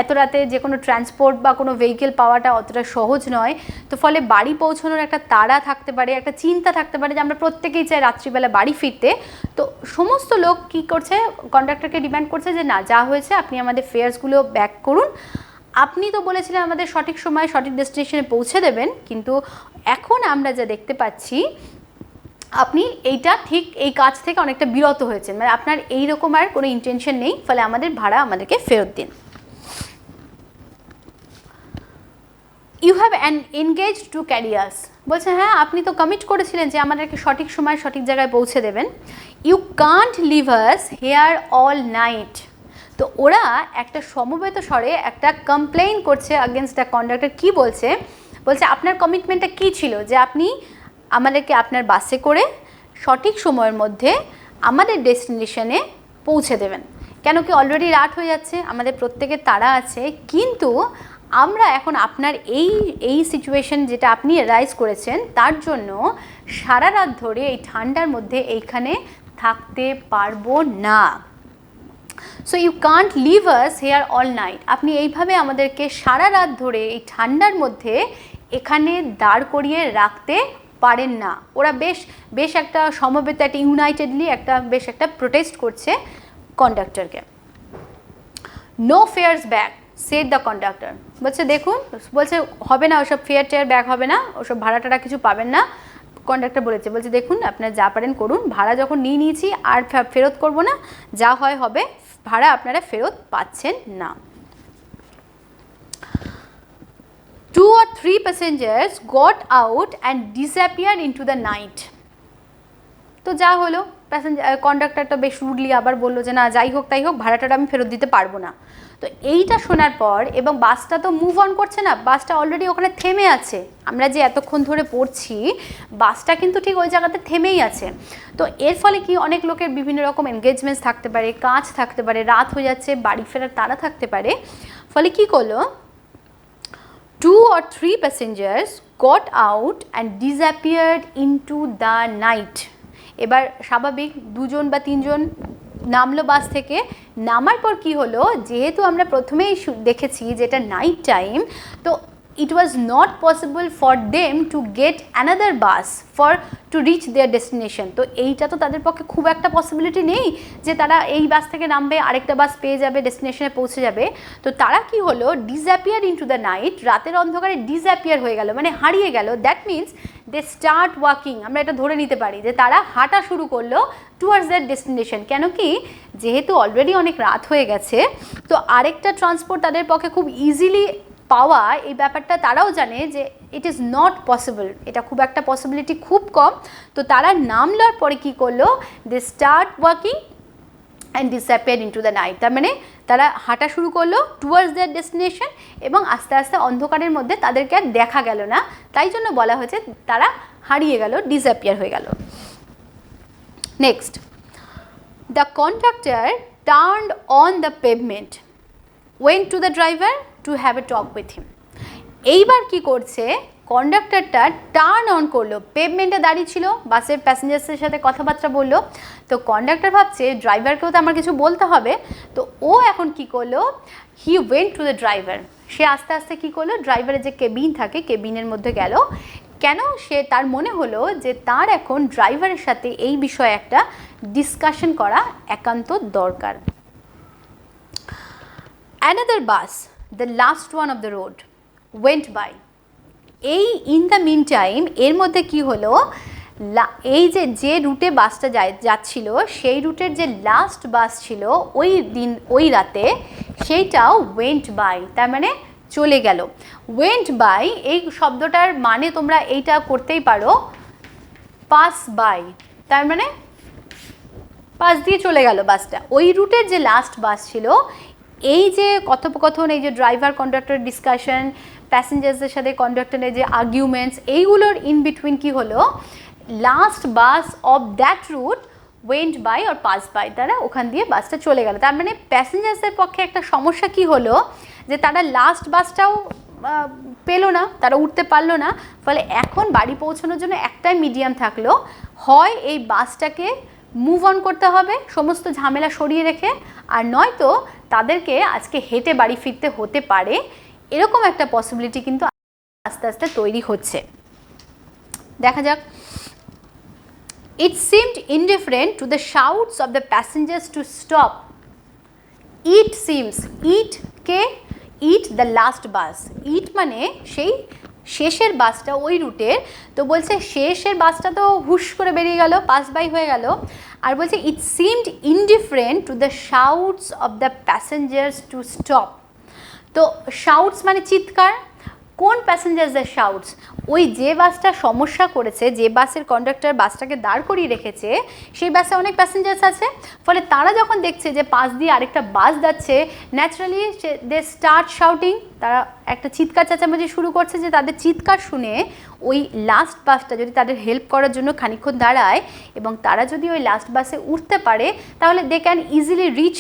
এত রাতে যে কোনো ট্রান্সপোর্ট বা কোনো ভেহিকেল পাওয়াটা অতটা সহজ নয়, তো ফলে বাড়ি পৌঁছানোর একটা তাড়া থাকতে পারে, একটা চিন্তা থাকতে পারে যে আমরা প্রত্যেকেই চাই রাত্রিবেলা বাড়ি ফিরতে। তো সমস্ত লোক কী করছে, কন্ডাক্টরকে ডিমান্ড করছে যে না, যা হয়েছে আপনি আমাদের ফেয়ার্সগুলো ব্যাক করুন, আপনি তো বলেছিলেন আমাদের সঠিক সময় সঠিক ডেস্টিনেশনে পৌঁছে দেবেন, কিন্তু এখন আমরা যা দেখতে পাচ্ছি আপনি এইটা ঠিক এই কাজ থেকে অনেকটা বিরত হয়েছেন, মানে আপনার এইরকম আর কোনো ইন্টেনশন নেই, ফলে আমাদের ভাড়া আমাদেরকে ফেরত দিন। You have engage two carriers, বলছে হ্যাঁ আপনি তো কমিট করেছিলেন যে আমাদেরকে সঠিক সময় সঠিক জায়গায় পৌঁছে দেবেন। You can't leave us here all night. তো ওরা একটা সমবেত স্বরে একটা কমপ্লেইন করছে আগেনস্ট দ্য কন্ডাক্টর। কী বলছে? বলছে আপনার কমিটমেন্টটা কী ছিল যে আপনি আমাদেরকে আপনার বাসে করে সঠিক সময়ের মধ্যে আমাদের ডেস্টিনেশনে পৌঁছে দেবেন। কেন কি অলরেডি রাত হয়ে যাচ্ছে, আমাদের প্রত্যেকের তাড়া আছে, কিন্তু আমরা এখন আপনার এই সিচুয়েশন যেটা আপনি রাইজ করেছেন তার জন্য সারা রাত ধরে এই ঠান্ডার মধ্যে এইখানে থাকতে পারবো না। So you can't leave us here all night. আপনি এইভাবে আমাদেরকে সারা রাত ধরে এই ঠান্ডার মধ্যে এখানে দাঁড় করিয়ে রাখতে পারেন না। ওরা বেশ একটা সমবেত একটা ইউনাইটেডলি বেশ একটা প্রোটেস্ট করছে কন্ডাক্টরকে। No fares back said the conductor. বলছে দেখুন, বলছে হবে না ওসব ফেয়ার টেয়ার ব্যাক হবে না, ওসব ভাড়া টাড়া কিছু পাবেন না। কন্ডাক্টর বলছে দেখুন আপনারা যা পারেন করুন, ভাড়া যখন নিয়েছি আর ফেরত করব না, যা হয় হবে, ভাড়া আপনারা ফেরত পাচ্ছেন না। 2 or 3 passengers got out and disappeared into the night. তো যা হলো, কন্ডাক্টরটা বেশ রুডলি আবার বললো যে না যাই হোক তাই হোক, ভাড়াটা আমি ফেরত দিতে পারবো না। তো এইটা শোনার পর, এবং বাসটা তো মুভ অন করছে না, বাসটা অলরেডি ওখানে থেমে আছে। আমরা যে এতক্ষণ ধরে পড়ছি বাসটা কিন্তু ঠিক ওই জায়গাতে থেমেই আছে। তো এর ফলে কি অনেক লোকের বিভিন্ন রকম এনগেজমেন্টস থাকতে পারে, কাজ থাকতে পারে, রাত হয়ে যাচ্ছে, বাড়ি ফেরার তাড়া থাকতে পারে। ফলে কি করলো, 2 or 3 passengers got out and disappeared into the night. এবার স্বাভাবিক 2 জন বা 3 জন নামলো বাস থেকে। নামার পর কি হলো, যেহেতু আমরা প্রথমেই দেখেছি যে এটা নাইট টাইম, তো it was not possible for them to get another bus to reach their destination. তো এইটা তো তাদের পক্ষে খুব একটা পসিবিলিটি নেই যে তারা এই বাস থেকে নামবে আরেকটা বাস পেয়ে যাবে, ডেস্টিনেশনে পৌঁছে যাবে। তো তারা কি হলো, ডিসঅ্যাপিয়ার ইনটু দ্য নাইট, রাতের অন্ধকারে ডিসঅ্যাপিয়ার হয়ে গেল, মানে হারিয়ে গেল। That means they start walking. আমরা এটা ধরে নিতে পারি যে তারা হাঁটা শুরু করলো টুয়ার্ডস দ্যার ডেস্টিনেশন। কেন কি, যেহেতু অলরেডি অনেক রাত হয়ে গেছে, তো আরেকটা ট্রান্সপোর্ট তাদের পক্ষে খুব ইজিলি পাওয়া, এই ব্যাপারটা তারাও জানে যে ইট ইজ নট পসিবল, এটা খুব একটা পসিবিলিটি খুব কম। তো তারা নামলার পরে কি করলো, they start walking and disappear into the night. তার মানে তারা হাঁটা শুরু করলো টুয়ার্ডস দেয়ার ডেস্টিনেশন, এবং আস্তে আস্তে অন্ধকারের মধ্যে তাদেরকে আর দেখা গেল না, তাই জন্য বলা হয়েছে তারা হারিয়ে গেল, ডিসঅ্যাপিয়ার হয়ে গেল। Next, the conductor turned on the pavement, went to the driver to have a talk with him. এইবার কি করছে, কন্ডাক্টরটা টার্ন অন করলো, পেভমেন্টে দাঁড়িয়ে ছিল, বাসের প্যাসেঞ্জার্সের সাথে কথাবার্তা বললো। তো কন্ডাক্টর ভাবছে ড্রাইভারকেও তো আমার কিছু বলতে হবে, তো ও এখন কি করলো, he went to the driver. সে আস্তে আস্তে কি করলো, ড্রাইভারের যে কেবিন থাকে কেবিনের মধ্যে গেল। কেন, তার মনে হলো যে তার এখন ড্রাইভারের সাথে এই বিষয়ে একটা ডিসকাশন করা একান্ত দরকার। Another bus, the last one of the road, went by. এই ইন দ্য মিন টাইম এর মধ্যে কি হলো, এই যে রুটে বাসটা যাচ্ছিল সেই রুটের যে লাস্ট বাস ছিল ওই রাতে, সেইটাও ওয়েন্ট বাই, তার মানে চলে গেল। ওয়েন্ট বাই এই শব্দটার মানে তোমরা এইটা করতেই পারো, পাস বাই, তার মানে পাস দিয়ে চলে গেল বাসটা। ওই রুটের যে লাস্ট বাস ছিল, এই যে কথোপকথন, এই যে ড্রাইভার কন্ডাক্টর ডিসকাশন, প্যাসেঞ্জার্সদের সাথে কন্ডাক্টরের যে আর্গুমেন্টস, এইগুলোর ইন বিটুইন কি হলো, last bus of that route went by or pass by, তারা ওখান দিয়ে বাসটা চলে গেল। তার মানে প্যাসেঞ্জার্সদের পক্ষে একটা সমস্যা কি হলো, যে তারা লাস্ট বাসটাও পেলো না, তারা উঠতে পারলো না। ফলে এখন বাড়ি পৌঁছানোর জন্য একটাই মিডিয়াম থাকলো, হয় এই বাসটাকে মুভ অন করতে হবে সমস্ত ঝামেলা সরিয়ে রেখে, আর নয়তো তাদেরকে আজকে হেঁটে বাড়ি ফিরতে হতে পারে। এরকম একটা পসিবিলিটি কিন্তু আস্তে আস্তে তৈরি হচ্ছে। দেখা যাক। It seemed indifferent to the shouts of the passengers to stop. It seems, it the last bus. It মানে সেই শেষের বাসটা ওই রুটের। তো বলছে শেষের বাসটা তো হুশ করে বেরিয়ে গেল, পাস বাই হয়ে গেল। আর বলছে ইট seemed indifferent to the শাউটস of the passengers to stop. তো শাউটস মানে চিৎকার, কোন প্যাসেঞ্জার্সদের শাউটস? ওই যে বাসটা সমস্যা করেছে, যে বাসের কন্ডাক্টর বাসটাকে দাঁড় করিয়ে রেখেছে, সেই বাসে অনেক প্যাসেঞ্জার্স আছে, ফলে তারা যখন দেখছে যে পাশ দিয়ে আরেকটা বাস যাচ্ছে, ন্যাচারালি দে স্টার্ট শাউটিং, তারা একটা চিৎকার চেঁচামেচি শুরু করছে, যে তাদের চিৎকার শুনে ওই লাস্ট বাসটা যদি তাদের হেল্প করার জন্য খানিকক্ষণ দাঁড়ায় এবং তারা যদি ওই লাস্ট বাসে উঠতে পারে, তাহলে they can easily reach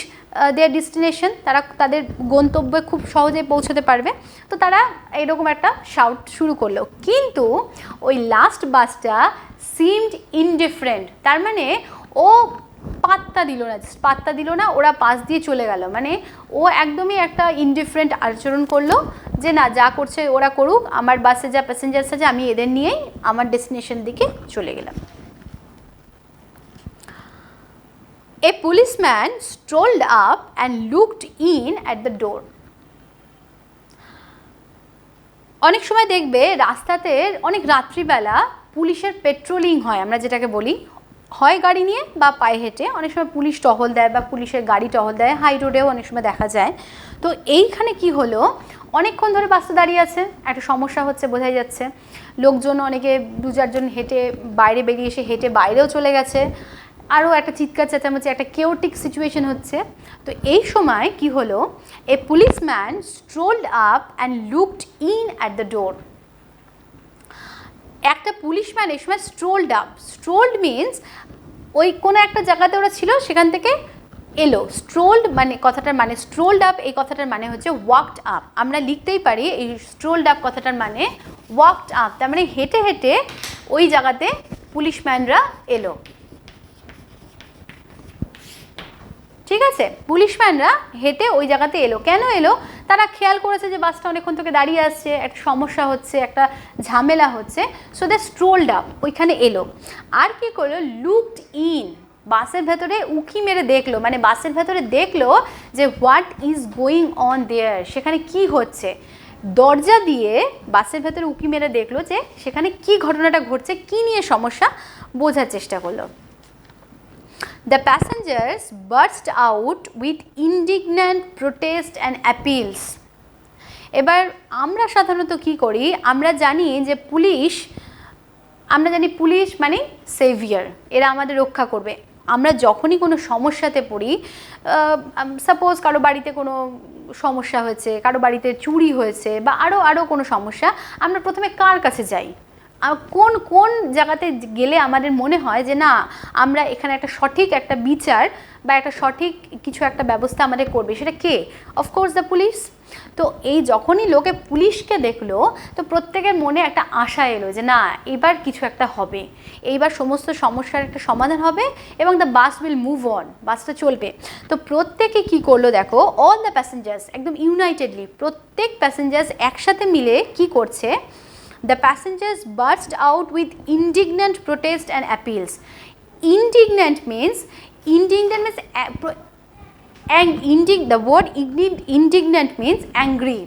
their destination, তারা তাদের গন্তব্যে খুব সহজেই পৌঁছতে পারবে। তো তারা এরকম একটা শাউট শুরু করলো, কিন্তু ওই লাস্ট বাসটা সিমড ইনডিফারেন্ট, তার মানে ও পাত্তা দিল না, ওরা পাশ দিয়ে চলে গেল, মানে ও একদমই একটা ইনডিফারেন্ট আচরণ করলো, যে না, যা করছে ওরা করুক, আমার বাসে যা প্যাসেঞ্জার্স আছে আমি এদের নিয়েই আমার ডেস্টিনেশন দিকে চলে গেলাম। A policeman strolled up and looked in at the door. অনেক সময় দেখবে রাস্তাতে অনেক রাত্রিবেলা পুলিশের পেট্রোলিং হয়, আমরা যেটাকে বলি, হয় গাড়ি নিয়ে বা পায়ে হেঁটে, অনেক সময় পুলিশ টহল দেয় বা পুলিশের গাড়ি টহল দেয়, হাই রোডেও অনেক সময় দেখা যায়। তো এইখানে কি হলো, অনেকক্ষণ ধরে বাসটা দাঁড়িয়ে আছে, একটা সমস্যা হচ্ছে বোঝাই যাচ্ছে, লোকজন অনেকে 2-4 জন হেঁটে বাইরে বেরিয়ে এসে হেঁটে বাইরেও চলে গেছে, আরও একটা চিৎকার চেঁচামেচি, একটা কেওটিক সিচুয়েশন হচ্ছে। তো এই সময় কি হলো, a policeman strolled up and looked in at the door. একটা পুলিশম্যান এই সময় স্ট্রোল্ড মিনস ওই কোনো একটা জায়গাতে ওরা ছিল, সেখান থেকে এলো। স্ট্রোল্ড মানে কথাটার মানে, স্ট্রোলড আপ এই কথাটার মানে হচ্ছে ওয়াকড আপ, আমরা লিখতেই পারি এই স্ট্রোলড আপ কথাটার মানে ওয়াকড আপ, তার মানে হেঁটে হেঁটে ওই জায়গাতে পুলিশম্যানরা এলো। ঠিক আছে, পুলিশম্যানরা হেঁটে ওই জায়গাতে এলো। কেন এলো? তারা খেয়াল করেছে যে বাসটা অনেকক্ষণ থেকে দাঁড়িয়ে আসছে, একটা সমস্যা হচ্ছে, একটা ঝামেলা হচ্ছে, সো দে স্ট্রোলড আপ, ওইখানে এলো। আর কি করলো, লুকড ইন, বাসের ভেতরে উকি মেরে দেখলো, মানে বাসের ভেতরে দেখলো যে what is going on their, সেখানে কি হচ্ছে। দরজা দিয়ে বাসের ভেতরে উকি মেরে দেখলো যে সেখানে কি ঘটনাটা ঘটছে, কি নিয়ে সমস্যা, বোঝার চেষ্টা করলো। The passengers burst out with indignant protest and appeals. এবার আমরা সাধারণত কি করি, আমরা জানি পুলিশ মানে সেভিয়ার, এরা আমাদের রক্ষা করবে। আমরা যখনই কোনো সমস্যাতে পড়ি, সাপোজ কারো বাড়িতে কোনো সমস্যা হয়েছে, কারো বাড়িতে চুরি হয়েছে বা আরও কোনো সমস্যা, আমরা প্রথমে কার কাছে যাই? কোন জায়গাতে গেলে আমাদের মনে হয় যে না, আমরা এখানে একটা সঠিক একটা বিচার বা একটা সঠিক কিছু একটা ব্যবস্থা আমাদের করবে, সেটা কে? Of course the police. তো এই যখনই লোকে পুলিশকে দেখলো, তো প্রত্যেকের মনে একটা আশা এলো যে না, এবার কিছু একটা হবে, এইবার সমস্ত সমস্যার একটা সমাধান হবে এবং the bus will move on, বাসটা চলবে। তো প্রত্যেকে কি করলো দেখো, অল দ্য প্যাসেঞ্জার্স একদম ইউনাইটেডলি, প্রত্যেক প্যাসেঞ্জার্স একসাথে মিলে কি করছে, the passengers burst out with indignant protest and appeals. Indignant means the word indignant means angry.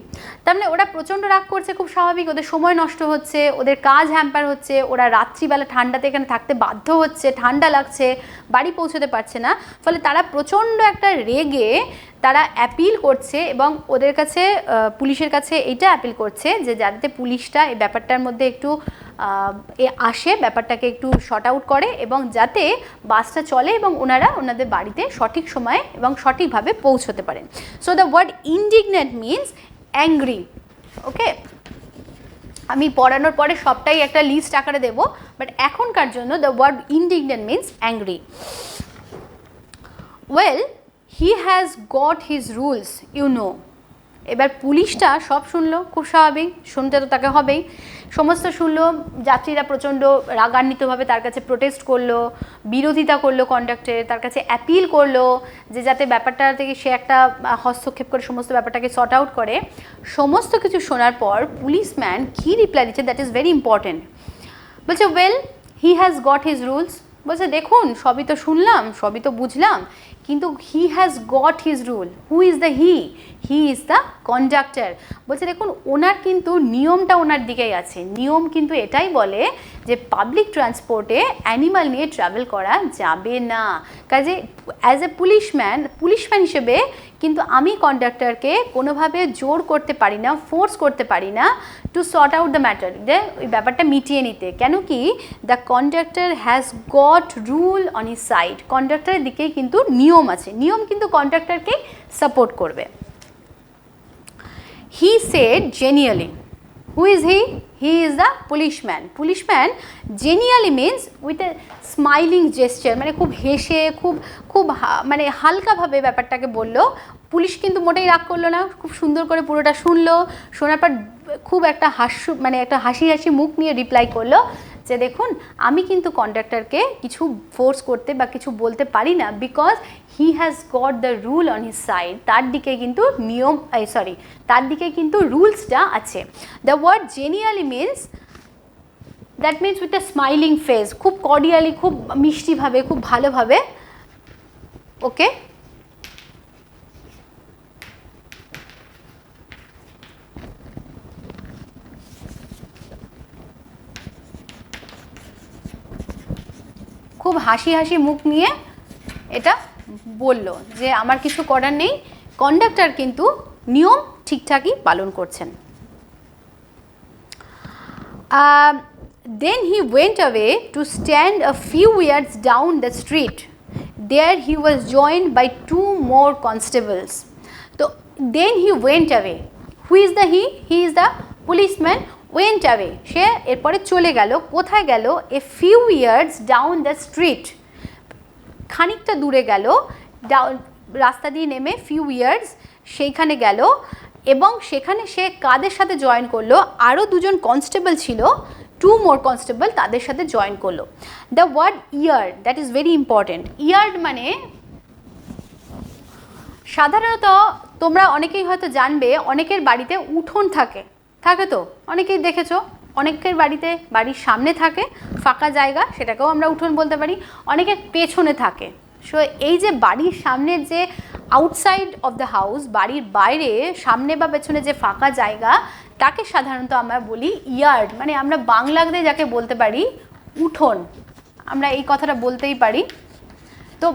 তার মানে ওরা প্রচণ্ড রাগ করছে, খুব স্বাভাবিক, ওদের সময় নষ্ট হচ্ছে, ওদের কাজ হ্যাম্পার হচ্ছে, ওরা রাত্রিবেলা ঠান্ডাতে এখানে থাকতে বাধ্য হচ্ছে, ঠান্ডা লাগছে, বাড়ি পৌঁছতে পারছে না, ফলে তারা প্রচণ্ড একটা রেগে তারা অ্যাপিল করছে এবং ওদের কাছে পুলিশের কাছে এইটা অ্যাপিল করছে যে যাতে পুলিশটা এই ব্যাপারটার মধ্যে একটু আসে, ব্যাপারটাকে একটু শর্ট আউট করে এবং যাতে বাসটা চলে এবং ওনারা ওনাদের বাড়িতে সঠিক সময়ে এবং সঠিকভাবে পৌঁছতে পারেন। So the word indignant means angry. Okay, আমি পড়ানোর পরে সবটাই একটা লিস্ট আকারে দেবো, বাট এখনকার জন্য the word indignant means angry. Well, he has got his rules, you know. এবার পুলিশটা সব শুনলো, খুব স্বাভাবিক, শুনতে তো তাকে হবেই, সমস্ত শুনলো। যাত্রীরা প্রচণ্ড রাগান্বিতভাবে তার কাছে প্রোটেস্ট করলো, বিরোধিতা করলো কন্ডাক্টরে, তার কাছে অ্যাপিল করলো যে যাতে ব্যাপারটা থেকে সে একটা হস্তক্ষেপ করে সমস্ত ব্যাপারটাকে সর্ট আউট করে। সমস্ত কিছু শোনার পর পুলিশম্যান কী রিপ্লাই দিচ্ছে, দ্যাট ইজ ভেরি ইম্পর্টেন্ট। বলছে well, he has got his rules, বলছে দেখুন সবই তো শুনলাম, সবই তো বুঝলাম, কিন্তু হি has got his rule. Who is the he is the conductor. বলছে দেখুন ওনার কিন্তু নিয়মটা ওনার দিকেই আছে, নিয়ম কিন্তু এটাই বলে যে পাবলিক ট্রান্সপোর্টে অ্যানিমাল নিয়ে ট্রাভেল করা যাবে না। কাজে অ্যাজ এ পুলিশম্যান হিসেবে কিন্তু আমি কন্ডাক্টরকে কোনোভাবে জোর করতে পারি না, ফোর্স করতে পারি না to sort out the matter, যে ওই ব্যাপারটা মিটিয়ে নিতে। কেন কি, the conductor has got rule on his side, কন্ডাক্টরের দিকেই কিন্তু নিয়ম আছে, নিয়ম কিন্তু কন্ডাক্টরকেই সাপোর্ট করবে। He said genially, who is he? He is the policeman. Policeman genially means with a smiling gesture, মানে খুব হেসে খুব মানে হালকাভাবে ব্যাপারটাকে বললো। পুলিশ কিন্তু মোটেই রাগ করলো না, খুব সুন্দর করে পুরোটা শুনলো, শোনার পর খুব একটা মানে একটা হাসি হাসি মুখ নিয়ে রিপ্লাই করলো যে দেখুন আমি কিন্তু কন্ডাক্টরকে কিছু ফোর্স করতে বা কিছু বলতে পারি না, because he has got the rule on his side, তার দিকে কিন্তু নিয়ম তার দিকে কিন্তু রুলসটা আছে। The word genially means, that means with a smiling face, খুব কর্ডিয়ালি, খুব মিষ্টিভাবে, খুব ভালোভাবে। ওকে, খুব হাসি হাসি মুখ নিয়ে এটা বলল যে আমার কিছু করার নেই, কন্ডাক্টর কিন্তু নিয়ম ঠিকঠাকই পালন করছেন। Then he went away to stand a few yards down the street. There he was joined by 2 more constables. So then he went away. Who is the he? He is the policeman. Went away. সে এরপরে চলে গেল, কোথায় গেল? A few yards down the street. খানিকটা দূরে গেল, রাস্তা দিয়ে নেমে few yards সেইখানে গেল, এবং সেখানে সে কাদের সাথে জয়েন করলো? আরও 2 জন কনস্টেবল ছিল, 2 more কনস্টেবল, তাদের সাথে জয়েন করলো। The word yard, that is very important. Yard মানে সাধারণত তোমরা অনেকেই হয়তো জানবে অনেকের বাড়িতে উঠোন থাকে তো, অনেকেই দেখেছো, অনেকের বাড়িতে বাড়ির সামনে থাকে ফাঁকা জায়গা, সেটাকেও আমরা উঠোন বলতে পারি, অনেকের পেছনে থাকে। সো এই যে বাড়ির সামনে যে আউটসাইড অফ দ্য হাউস, বাড়ির বাইরে সামনে বা পেছনে যে ফাঁকা জায়গা, তাকে সাধারণত আমরা বলি ইয়ার্ড, মানে আমরা বাংলাতে যাকে বলতে পারি উঠোন, আমরা এই কথাটা বলতেই পারি। তো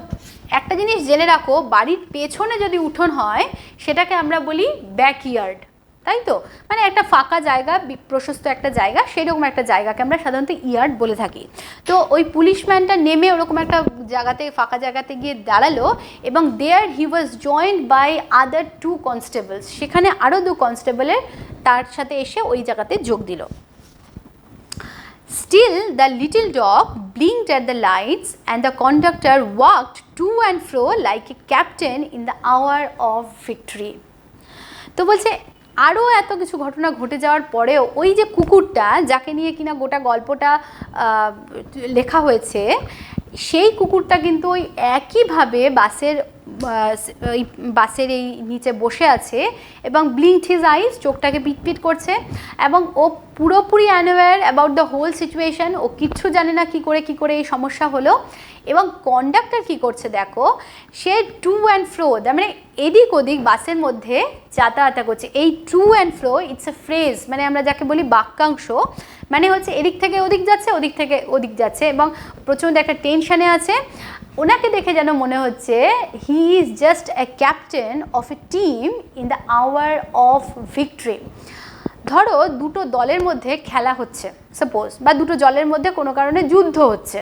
একটা জিনিস জেনে রাখো, বাড়ির পেছনে যদি উঠোন হয় সেটাকে আমরা বলি ব্যাকইয়ার্ড, তাই তো, মানে একটা ফাঁকা জায়গা, প্রশস্ত একটা জায়গা, সেরকম একটা জায়গাকে আমরা সাধারণত ইয়ার্ড বলে থাকি। তো ওই পুলিশম্যানটা নেমে ওরকম একটা জায়গাতে, ফাঁকা জায়গাতে গিয়ে দাঁড়ালো, এবং দেয়ার হি ওয়াজ জয়েন্ড বাই আদার 2 কনস্টেবলস, সেখানে আরও 2 কনস্টেবলের তার সাথে এসে ওই জায়গাতে যোগ দিল। Still the little dog blinked at the lights and the conductor walked to and fro like a captain in the hour of victory. তো বলছে আরও এত কিছু ঘটনা ঘটে যাওয়ার পরেও ওই যে কুকুরটা, যাকে নিয়ে কিনা গোটা গল্পটা লেখা হয়েছে, সেই কুকুরটা কিন্তু ওই একইভাবে বাসের এই নিচে বসে আছে এবং ব্লিঙ্কড হিজ আইস, চোখটাকে পিটপিট করছে, এবং ও পুরোপুরি অ্যানওয়্যার অ্যাবাউট দ্য হোল সিচুয়েশন, ও কিচ্ছু জানে না কী করে এই সমস্যা হলো। এবং কন্ডাক্টর কী করছে দেখো, সে টু অ্যান্ড ফ্রো, মানে এদিক ওদিক বাসের মধ্যে যাতায়াত করছে। এই to and fro it's a phrase, মানে আমরা যাকে বলি বাক্যাংশ, মানে হচ্ছে এদিক থেকে ওদিক যাচ্ছে, ওদিক থেকে ওদিক যাচ্ছে, এবং প্রচণ্ড একটা টেনশনে আছে। ওনাকে দেখে যেন মনে হচ্ছে he is just a captain of a team in the hour of victory. ধরো 2টো দলের মধ্যে খেলা হচ্ছে সাপোজ, বা 2টো দলের মধ্যে কোনো কারণে যুদ্ধ হচ্ছে।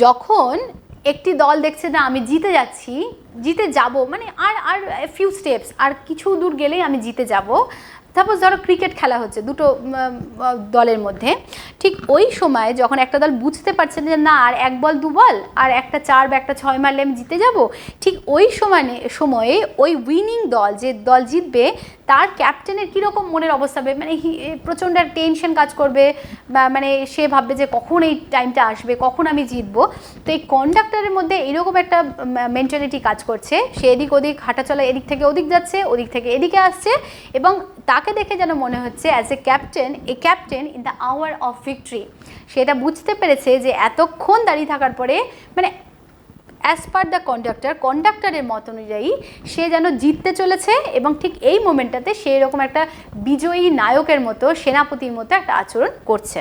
যখন একটি দল দেখছে না আমি জিতে যাব, মানে আর ফিউ স্টেপস, আর কিছু দূর গেলেই আমি জিতে যাব, সাপোজ ধরো ক্রিকেট খেলা হচ্ছে 2টো দলের মধ্যে, ঠিক ওই সময় যখন একটা দল বুঝতে পারছে যে না আর 1 বল 2 বল, আর একটা 4 বা একটা 6 মারলে আমি জিতে যাব, ঠিক ওই সময়ে ওই উইনিং দল, যে দল জিতবে, তার ক্যাপ্টেনের কীরকম মনের অবস্থা হবে, মানে প্রচণ্ড টেনশন কাজ করবে, বা মানে সে ভাববে যে কখন এই টাইমটা আসবে, কখন আমি জিতবো। তো এই কন্ডাক্টরের মধ্যে এরকম একটা মেন্টালিটি কাজ করছে, সে এদিক ওদিক হাঁটাচলা, এদিক থেকে ওদিক যাচ্ছে, ওদিক থেকে এদিকে আসছে, এবং তাকে দেখে যেন মনে হচ্ছে as a captain in the hour of victory. সেটা বুঝতে পেরেছে যে এতক্ষণ দাঁড়িয়ে থাকার পরে, মানে অ্যাজ পার দ্য কন্ডাক্টরের মত অনুযায়ী সে যেন জিততে চলেছে, এবং ঠিক এই মোমেন্টটাতে সে এরকম একটা বিজয়ী নায়কের মতো, সেনাপতির মতো একটা আচরণ করছে।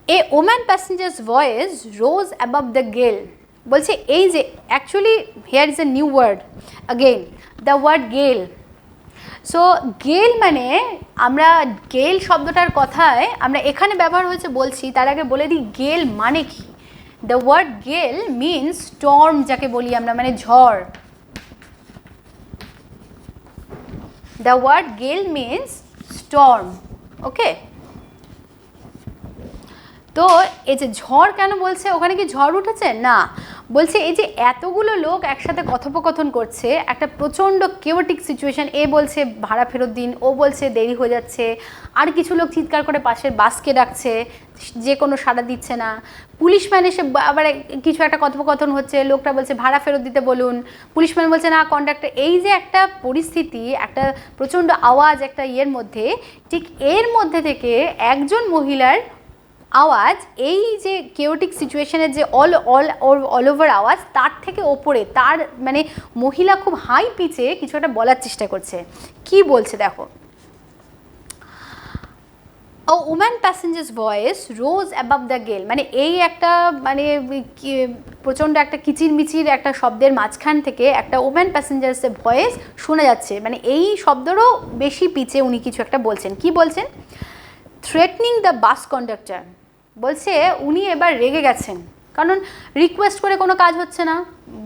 A woman passenger's voice rose above the gale. বলছে এই যে actually here is a new word again the word gale. So gale মানে আমরা গেল শব্দটার কথায় আমরা এখানে ব্যবহার হয়েছে বলছি, তার আগে বলে দিই গেল মানে কি। দ্য ওয়ার্ড গেল মিনস স্টর্ম, যাকে বলি আমরা, মানে ঝড়। দ্য ওয়ার্ড গেল মিনস স্টর্ম, ওকে। তো এই যে ঝড় কেন বলছে, ওখানে কি ঝড় উঠেছে? না, বলছে এই যে এতগুলো লোক একসাথে কথোপকথন করছে, একটা প্রচণ্ড কেওটিক সিচুয়েশন। এ বলছে ভাড়া ফেরত দিন, ও বলছে দেরি হয়ে যাচ্ছে, আর কিছু লোক চিৎকার করে পাশের বাসকে ডাকছে, যে কোনো সাড়া দিচ্ছে না। পুলিশম্যান এসে আবার কিছু একটা কথোপকথন হচ্ছে, লোকটা বলছে ভাড়া ফেরত দিতে বলুন, পুলিশম্যান বলছে না কন্ডাক্টর। এই যে একটা পরিস্থিতি, একটা প্রচণ্ড আওয়াজ একটা ইয়ের মধ্যে, ঠিক এর মধ্যে থেকে একজন মহিলার আওয়াজ, এই যে কেওটিক সিচুয়েশনের যে অল ওভার আওয়াজ, তার থেকে ওপরে, তার মানে মহিলা খুব হাই পিচে কিছু একটা বলার চেষ্টা করছে। কি বলছে দেখো, a woman passenger's voice rose above the gale, মানে এই একটা মানে প্রচণ্ড একটা কিচিরমিচির একটা শব্দের মাঝখান থেকে একটা ওম্যান প্যাসেঞ্জার্সের ভয়েস শোনা যাচ্ছে, মানে এই শব্দেরও বেশি পিচে উনি কিছু একটা বলছেন। কি বলছেন? থ্রেটনিং দ্য বাস কন্ডাক্টর, বলছে উনি এবার রেগে গেছেন, কারণ রিকোয়েস্ট করে কোনো কাজ হচ্ছে না,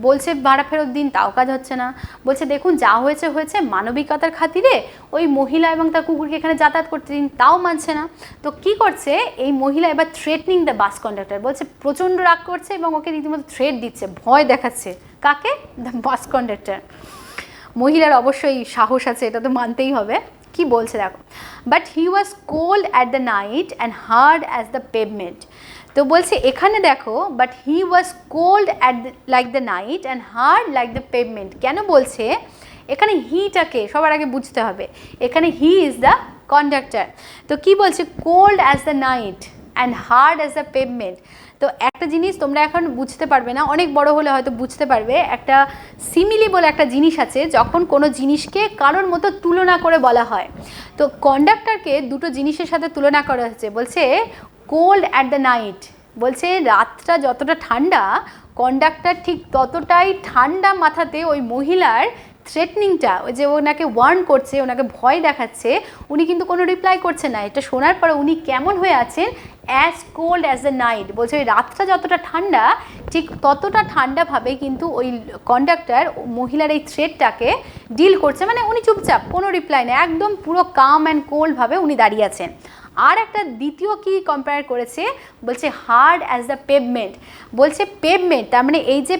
বলছে ভাড়া ফেরত দিন, তাও কাজ হচ্ছে না। বলছে দেখুন যা হয়েছে হয়েছে, মানবিকতার খাতিরে ওই মহিলা এবং তার কুকুরকে এখানে যাতায়াত করতে দিন, তাও মানছে না। তো কি করছে এই মহিলা এবার থ্রেটনিং দ্য বাস কন্ডাক্টর, বলছে প্রচণ্ড রাগ করছে এবং ওকে রীতিমতো থ্রেট দিচ্ছে, ভয় দেখাচ্ছে। কাকে? The bus conductor. মহিলার অবশ্যই সাহস আছে, এটা তো মানতেই হবে। কি বলছে দেখো, but he was cold at the night and hard as the pavement. তো বলছে এখানে দেখো, but he was cold at like the night and hard like the pavement. কেন বলছে? এখানে হিটাকে সবার আগে বুঝতে হবে, এখানে হি ইজ দ্য কন্ডাক্টর। তো কি বলছে? Cold as the night and hard as the pavement. তো একটা জিনিস তোমরা এখন বুঝতে পারবে না, অনেক বড় হলে হয়তো বুঝতে পারবে। একটা সিমিলি বলে একটা জিনিস আছে, যখন কোনো জিনিসকে কারোর মতো তুলনা করে বলা হয়। তো কন্ডাক্টরকে দুটো জিনিসের সাথে তুলনা করা হচ্ছে। বলছে কোল্ড অ্যাট দ্য নাইট, বলছে রাতটা যতটা ঠান্ডা, কন্ডাক্টর ঠিক ততটাই ঠান্ডা মাথাতে ওই মহিলার থ্রেটনিংটা, ওই যে ওনাকে ওয়ার্ন করছে, ওনাকে ভয় দেখাচ্ছে, উনি কিন্তু কোনো রিপ্লাই করছে না। এটা শোনার পরে উনি কেমন হয়ে আছেন? As cold as the night. বলছে ওই রাতটা যতটা ঠান্ডা, ঠিক ততটা ঠান্ডাভাবে কিন্তু ওই কন্ডাক্টর মহিলার এই থ্রেটটাকে ডিল করছে, মানে উনি চুপচাপ, কোনো রিপ্লাই নেই, একদম পুরো কাম অ্যান্ড কোল্ডভাবে উনি দাঁড়িয়ে আছেন। আর একটা দ্বিতীয় কি কম্পেয়ার করেছে, বলছে হার্ড অ্যাজ দ্য পেভমেন্ট। বলছে পেভমেন্ট তার মানে এই যে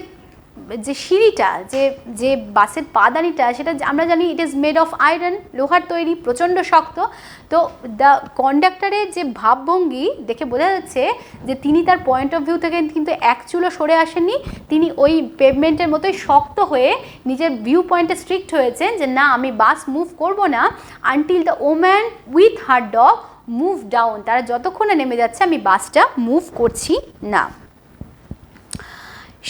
যে সিঁড়িটা, যে যে বাসের পাদানিটা, সেটা আমরা জানি it is made of iron, লোহার তৈরি, প্রচণ্ড শক্ত। তো দ্য কন্ডাক্টরের যে ভাবভঙ্গি দেখে বোঝা যাচ্ছে যে তিনি তার পয়েন্ট অফ ভিউ থেকে কিন্তু এক চুলো সরে আসেননি, তিনি ওই পেভমেন্টের মতোই শক্ত হয়ে নিজের ভিউ পয়েন্টে স্ট্রিক্ট হয়েছেন যে না আমি বাস মুভ করব না until the woman with her dog move down, তারা যতক্ষণে নেমে যাচ্ছে আমি বাসটা মুভ করছি না।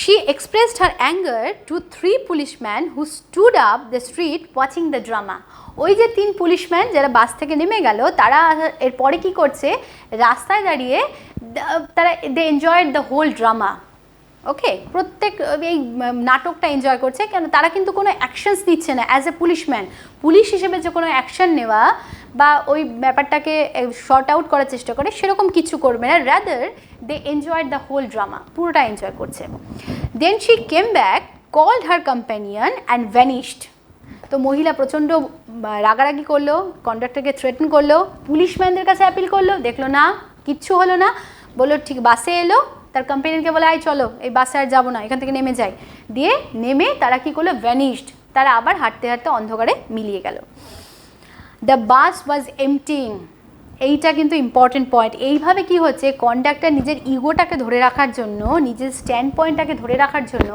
She expressed her anger to 3 policemen who stood up the street watching the drama. ওই যে 3 পুলিশম্যান যারা বাস থেকে নেমে গেল, তারা এরপরে কি করছে? রাস্তায় দাঁড়িয়ে তারা দে এনজয়েড দ্য হোল ড্রামা। ওকে, প্রত্যেক এই নাটকটা এনজয় করছে। কেন? তারা কিন্তু কোনো অ্যাকশনস নিচ্ছে না অ্যাজ এ পুলিশম্যান। পুলিশ হিসেবে যে কোনো অ্যাকশন নেওয়া বা ওই ব্যাপারটাকে শর্ট আউট করার চেষ্টা করে সেরকম কিছু করবে না, rather they enjoyed the whole drama, পুরোটা এনজয় করছে। Then she came back, called her companion and vanished. তো মহিলা প্রচণ্ড রাগারাগি করলো, কন্ডাক্টরকে থ্রেটেন করলো, পুলিশম্যানদের কাছে অ্যাপিল করলো, দেখলো না কিচ্ছু হলো না, বললো ঠিক বাসে এলো, তার কোম্পানিকে বলে আয় চলো এই বাসে আর যাবো না, এখান থেকে নেমে যাই। দিয়ে নেমে তারা কী করলো? ভ্যানিশড, তারা আবার হাঁটতে হাঁটতে অন্ধকারে মিলিয়ে গেল। The bus was emptying. এইটা কিন্তু ইম্পর্টেন্ট পয়েন্ট। এইভাবে কি হচ্ছে, কন্ডাক্টর নিজের ইগোটাকে ধরে রাখার জন্য, নিজের স্ট্যান্ড পয়েন্টটাকে ধরে রাখার জন্য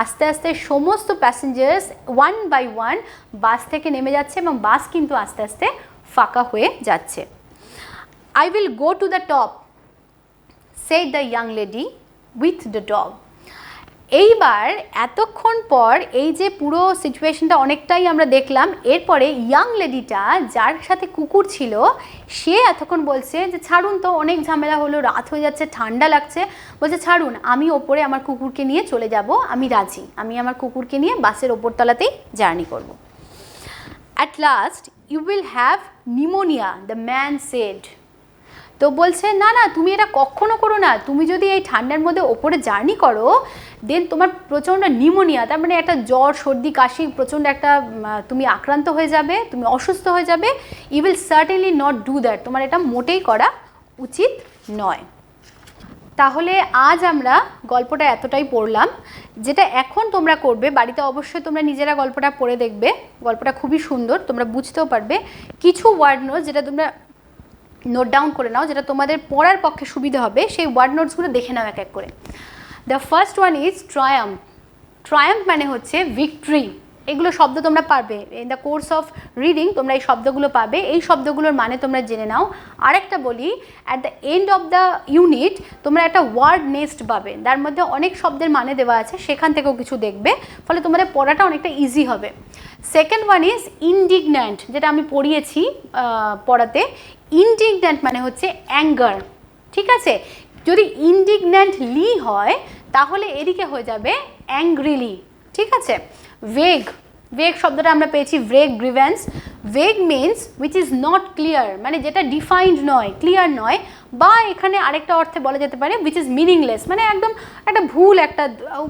আস্তে আস্তে সমস্ত প্যাসেঞ্জার্স ওয়ান বাই ওয়ান বাস থেকে নেমে যাচ্ছে এবং বাস কিন্তু আস্তে আস্তে ফাঁকা হয়ে যাচ্ছে। I will go to the top, said the young lady with the dog. এইবার এতক্ষণ পর এই যে পুরো সিচুয়েশনটা অনেকটাই আমরা দেখলাম, এরপরে ইয়াং লেডিটা যার সাথে কুকুর ছিল সে এতক্ষণ বলছে যে ছাড়ুন তো, অনেক ঝামেলা হলো, রাত হয়ে যাচ্ছে, ঠান্ডা লাগছে, বলছে ছাড়ুন, আমি ওপরে আমার কুকুরকে নিয়ে চলে যাব, আমি রাজি, আমি আমার কুকুরকে নিয়ে বাসের ওপরতলাতেই জার্নি করব। At last you will have pneumonia, the man said. তো বলছে না না, তুমি এটা কখনো করো না, তুমি যদি এই ঠান্ডার মধ্যে ওপরে জার্নি করো দেন তোমার প্রচণ্ড নিউমোনিয়া, তার মানে একটা জ্বর সর্দি কাশি প্রচণ্ড একটা তুমি আক্রান্ত হয়ে যাবে, তুমি অসুস্থ হয়ে যাবে। You will certainly not do that, তোমার এটা মোটেই করা উচিত নয়। তাহলে আজ আমরা গল্পটা এতটাই পড়লাম, যেটা এখন তোমরা করবে বাড়িতে, অবশ্যই তোমরা নিজেরা গল্পটা পড়ে দেখবে, গল্পটা খুবই সুন্দর, তোমরা বুঝতেও পারবে। কিছু ওয়ার্ড নোটস যেটা তোমরা নোট ডাউন করে নাও, যেটা তোমাদের পড়ার পক্ষে সুবিধা হবে, সেই ওয়ার্ড নোটসগুলো দেখে নাও এক এক করে। The first one is Triumph. Triumph মানে হচ্ছে ভিক্টরি। এগুলো শব্দ তোমরা পারবে, in the course of reading তোমরা এই শব্দগুলো পাবে, এই শব্দগুলোর মানে তোমরা জেনে নাও। আরেকটা বলি, at the end of the unit তোমরা একটা ওয়ার্ড নেস্ট পাবে, তার মধ্যে অনেক শব্দের মানে দেওয়া আছে, সেখান থেকেও কিছু দেখবে, ফলে তোমাদের পড়াটা অনেকটা ইজি হবে। সেকেন্ড ওয়ান ইজ ইনডিগন্যান্ট, যেটা আমি পড়িয়েছি পড়াতে। ইনডিগন্যান্ট মানে হচ্ছে অ্যাঙ্গার, ঠিক আছে? যদি ইনডিগন্যান্টলি হয় তাহলে এদিকে হয়ে যাবে অ্যাংগ্রিলি, ঠিক আছে? ভেগ, ভেগ শব্দটা আমরা পেয়েছি vague grievance. Vague means which is not clear, মানে যেটা ডিফাইন্ড নয়, ক্লিয়ার নয়, বা এখানে আরেকটা অর্থে বলা যেতে পারে উইচ ইজ মিনিংলেস, মানে একদম একটা ভুল, একটা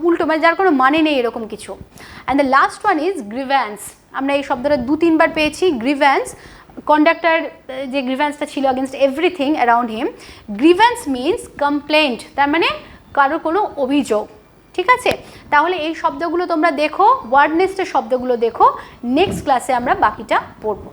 উল্টো, মানে যার কোনো মানে নেই এরকম কিছু। And the last one is grievance. আমরা এই শব্দটা 2-3 বার পেয়েছি। গ্রিভ্যান্স, কন্ডাক্টর যে গ্রিভ্যান্সটা ছিল against everything around him. Grievance means complaint, তার মানে কারো কোনো অভিযোগ, ঠিক আছে? তাহলে এই শব্দগুলো তোমরা দেখো, ওয়ার্ড নেস্টের শব্দগুলো দেখো, নেক্সট ক্লাসে আমরা বাকিটা পড়বো।